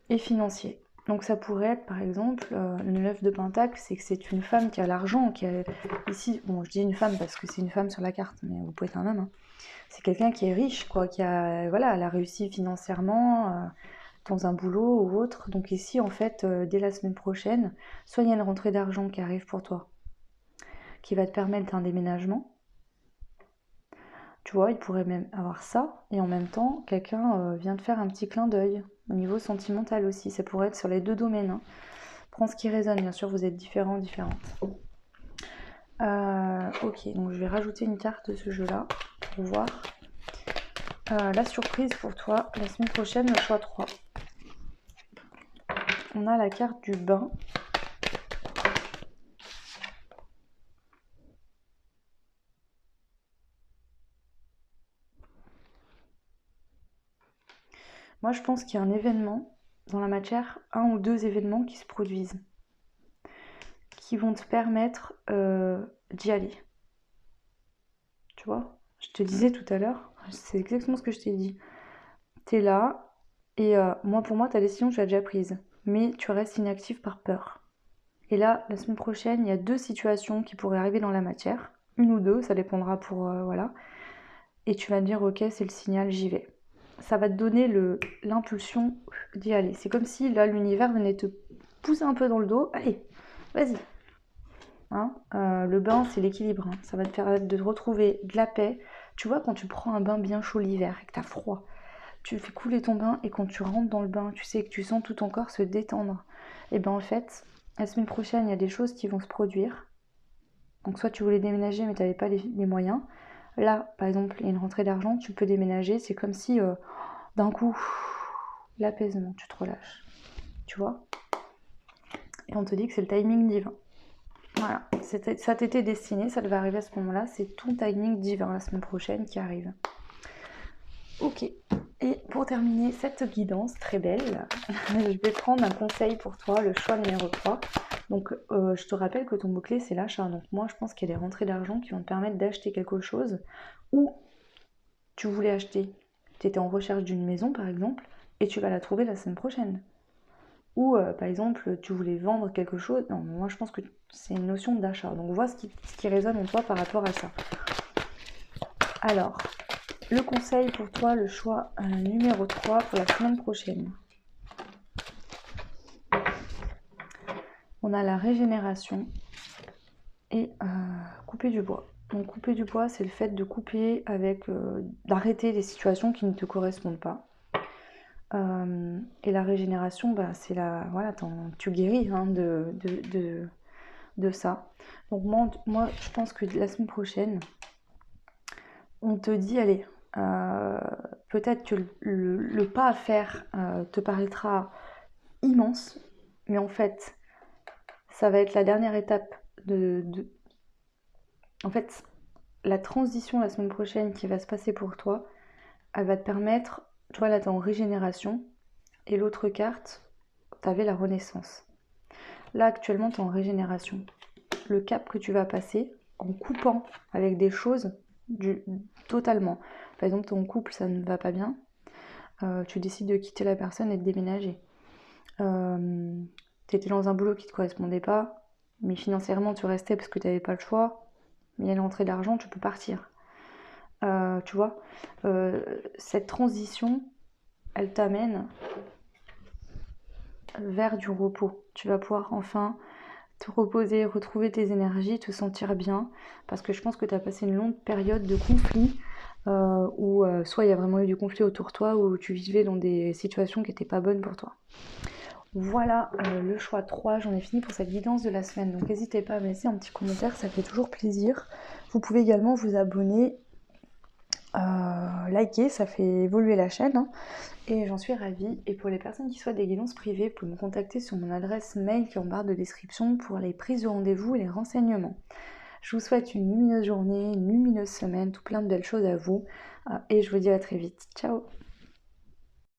et financier. Donc ça pourrait être par exemple le 9 de Pentacle, c'est que c'est une femme qui a l'argent, qui a ici, bon je dis une femme parce que c'est une femme sur la carte, mais vous pouvez être un homme. Hein. C'est quelqu'un qui est riche, quoi, qui a, voilà, elle a réussi financièrement dans un boulot ou autre. Donc ici en fait, dès la semaine prochaine, soit il y a une rentrée d'argent qui arrive pour toi, qui va te permettre un déménagement. Tu vois, il pourrait même avoir ça, et en même temps, quelqu'un vient te faire un petit clin d'œil, au niveau sentimental aussi, ça pourrait être sur les deux domaines. Hein. Prends ce qui résonne, bien sûr, vous êtes différentes. Ok, donc je vais rajouter une carte de ce jeu-là, pour voir. La surprise pour toi, la semaine prochaine, le choix 3. On a la carte du bain. Moi, je pense qu'il y a un événement dans la matière, un ou deux événements qui se produisent, qui vont te permettre d'y aller. Tu vois, je te disais tout à l'heure, c'est exactement ce que je t'ai dit. T'es là, et pour moi, ta décision, tu l'as déjà prise, mais tu restes inactif par peur. Et là, la semaine prochaine, il y a deux situations qui pourraient arriver dans la matière, une ou deux, ça dépendra pour, voilà. Et tu vas te dire, ok, c'est le signal, j'y vais. Ça va te donner l'impulsion d'y aller. C'est comme si là, l'univers venait te pousser un peu dans le dos. Allez, vas-y. Hein, le bain, c'est l'équilibre. Hein. Ça va te permettre de retrouver de la paix. Tu vois, quand tu prends un bain bien chaud l'hiver et que t'as froid, tu fais couler ton bain et quand tu rentres dans le bain, tu sais que tu sens tout ton corps se détendre. Et bien en fait, la semaine prochaine, il y a des choses qui vont se produire. Donc soit tu voulais déménager mais tu n'avais pas les moyens. Là, par exemple, il y a une rentrée d'argent, tu peux déménager. C'est comme si, d'un coup, l'apaisement, tu te relâches. Tu vois? Et on te dit que c'est le timing divin. Voilà, ça t'était destiné, ça devait arriver à ce moment-là. C'est ton timing divin la semaine prochaine qui arrive. Ok. Et pour terminer cette guidance très belle, je vais prendre un conseil pour toi, le choix numéro 3. Donc je te rappelle que ton mot-clé c'est l'achat. Donc moi je pense qu'il y a des rentrées d'argent qui vont te permettre d'acheter quelque chose ou tu voulais acheter, tu étais en recherche d'une maison par exemple, et tu vas la trouver la semaine prochaine. Ou par exemple, tu voulais vendre quelque chose. Non, moi je pense que c'est une notion d'achat. Donc vois ce qui résonne en toi par rapport à ça. Alors, le conseil pour toi, le choix numéro 3 pour la semaine prochaine. On a la régénération et couper du bois. Donc couper du bois, c'est le fait de couper avec, d'arrêter les situations qui ne te correspondent pas. Et la régénération, bah, c'est voilà, tu guéris hein, de ça. Donc moi, je pense que la semaine prochaine, on te dit, allez, peut-être que le pas à faire te paraîtra immense, mais en fait, ça va être la dernière étape En fait, la transition la semaine prochaine qui va se passer pour toi, elle va te permettre, tu vois là, t'es en régénération, et l'autre carte, t'avais la renaissance. Là, actuellement, t'es en régénération. Le cap que tu vas passer, en coupant avec des choses totalement. Par exemple, ton couple, ça ne va pas bien. Tu décides de quitter la personne et de déménager. Tu étais dans un boulot qui ne te correspondait pas, mais financièrement, tu restais parce que tu n'avais pas le choix. Mais il y a l'entrée d'argent, tu peux partir. Tu vois, cette transition, elle t'amène vers du repos. Tu vas pouvoir enfin te reposer, retrouver tes énergies, te sentir bien, parce que je pense que tu as passé une longue période de conflit, où soit il y a vraiment eu du conflit autour de toi, ou tu vivais dans des situations qui n'étaient pas bonnes pour toi. Voilà le choix 3, j'en ai fini pour cette guidance de la semaine, donc n'hésitez pas à me laisser un petit commentaire, ça fait toujours plaisir. Vous pouvez également vous abonner, liker, ça fait évoluer la chaîne, hein, et j'en suis ravie. Et pour les personnes qui souhaitent des guidances privées, vous pouvez me contacter sur mon adresse mail qui est en barre de description pour les prises de rendez-vous et les renseignements. Je vous souhaite une lumineuse journée, une lumineuse semaine, tout plein de belles choses à vous, et je vous dis à très vite. Ciao!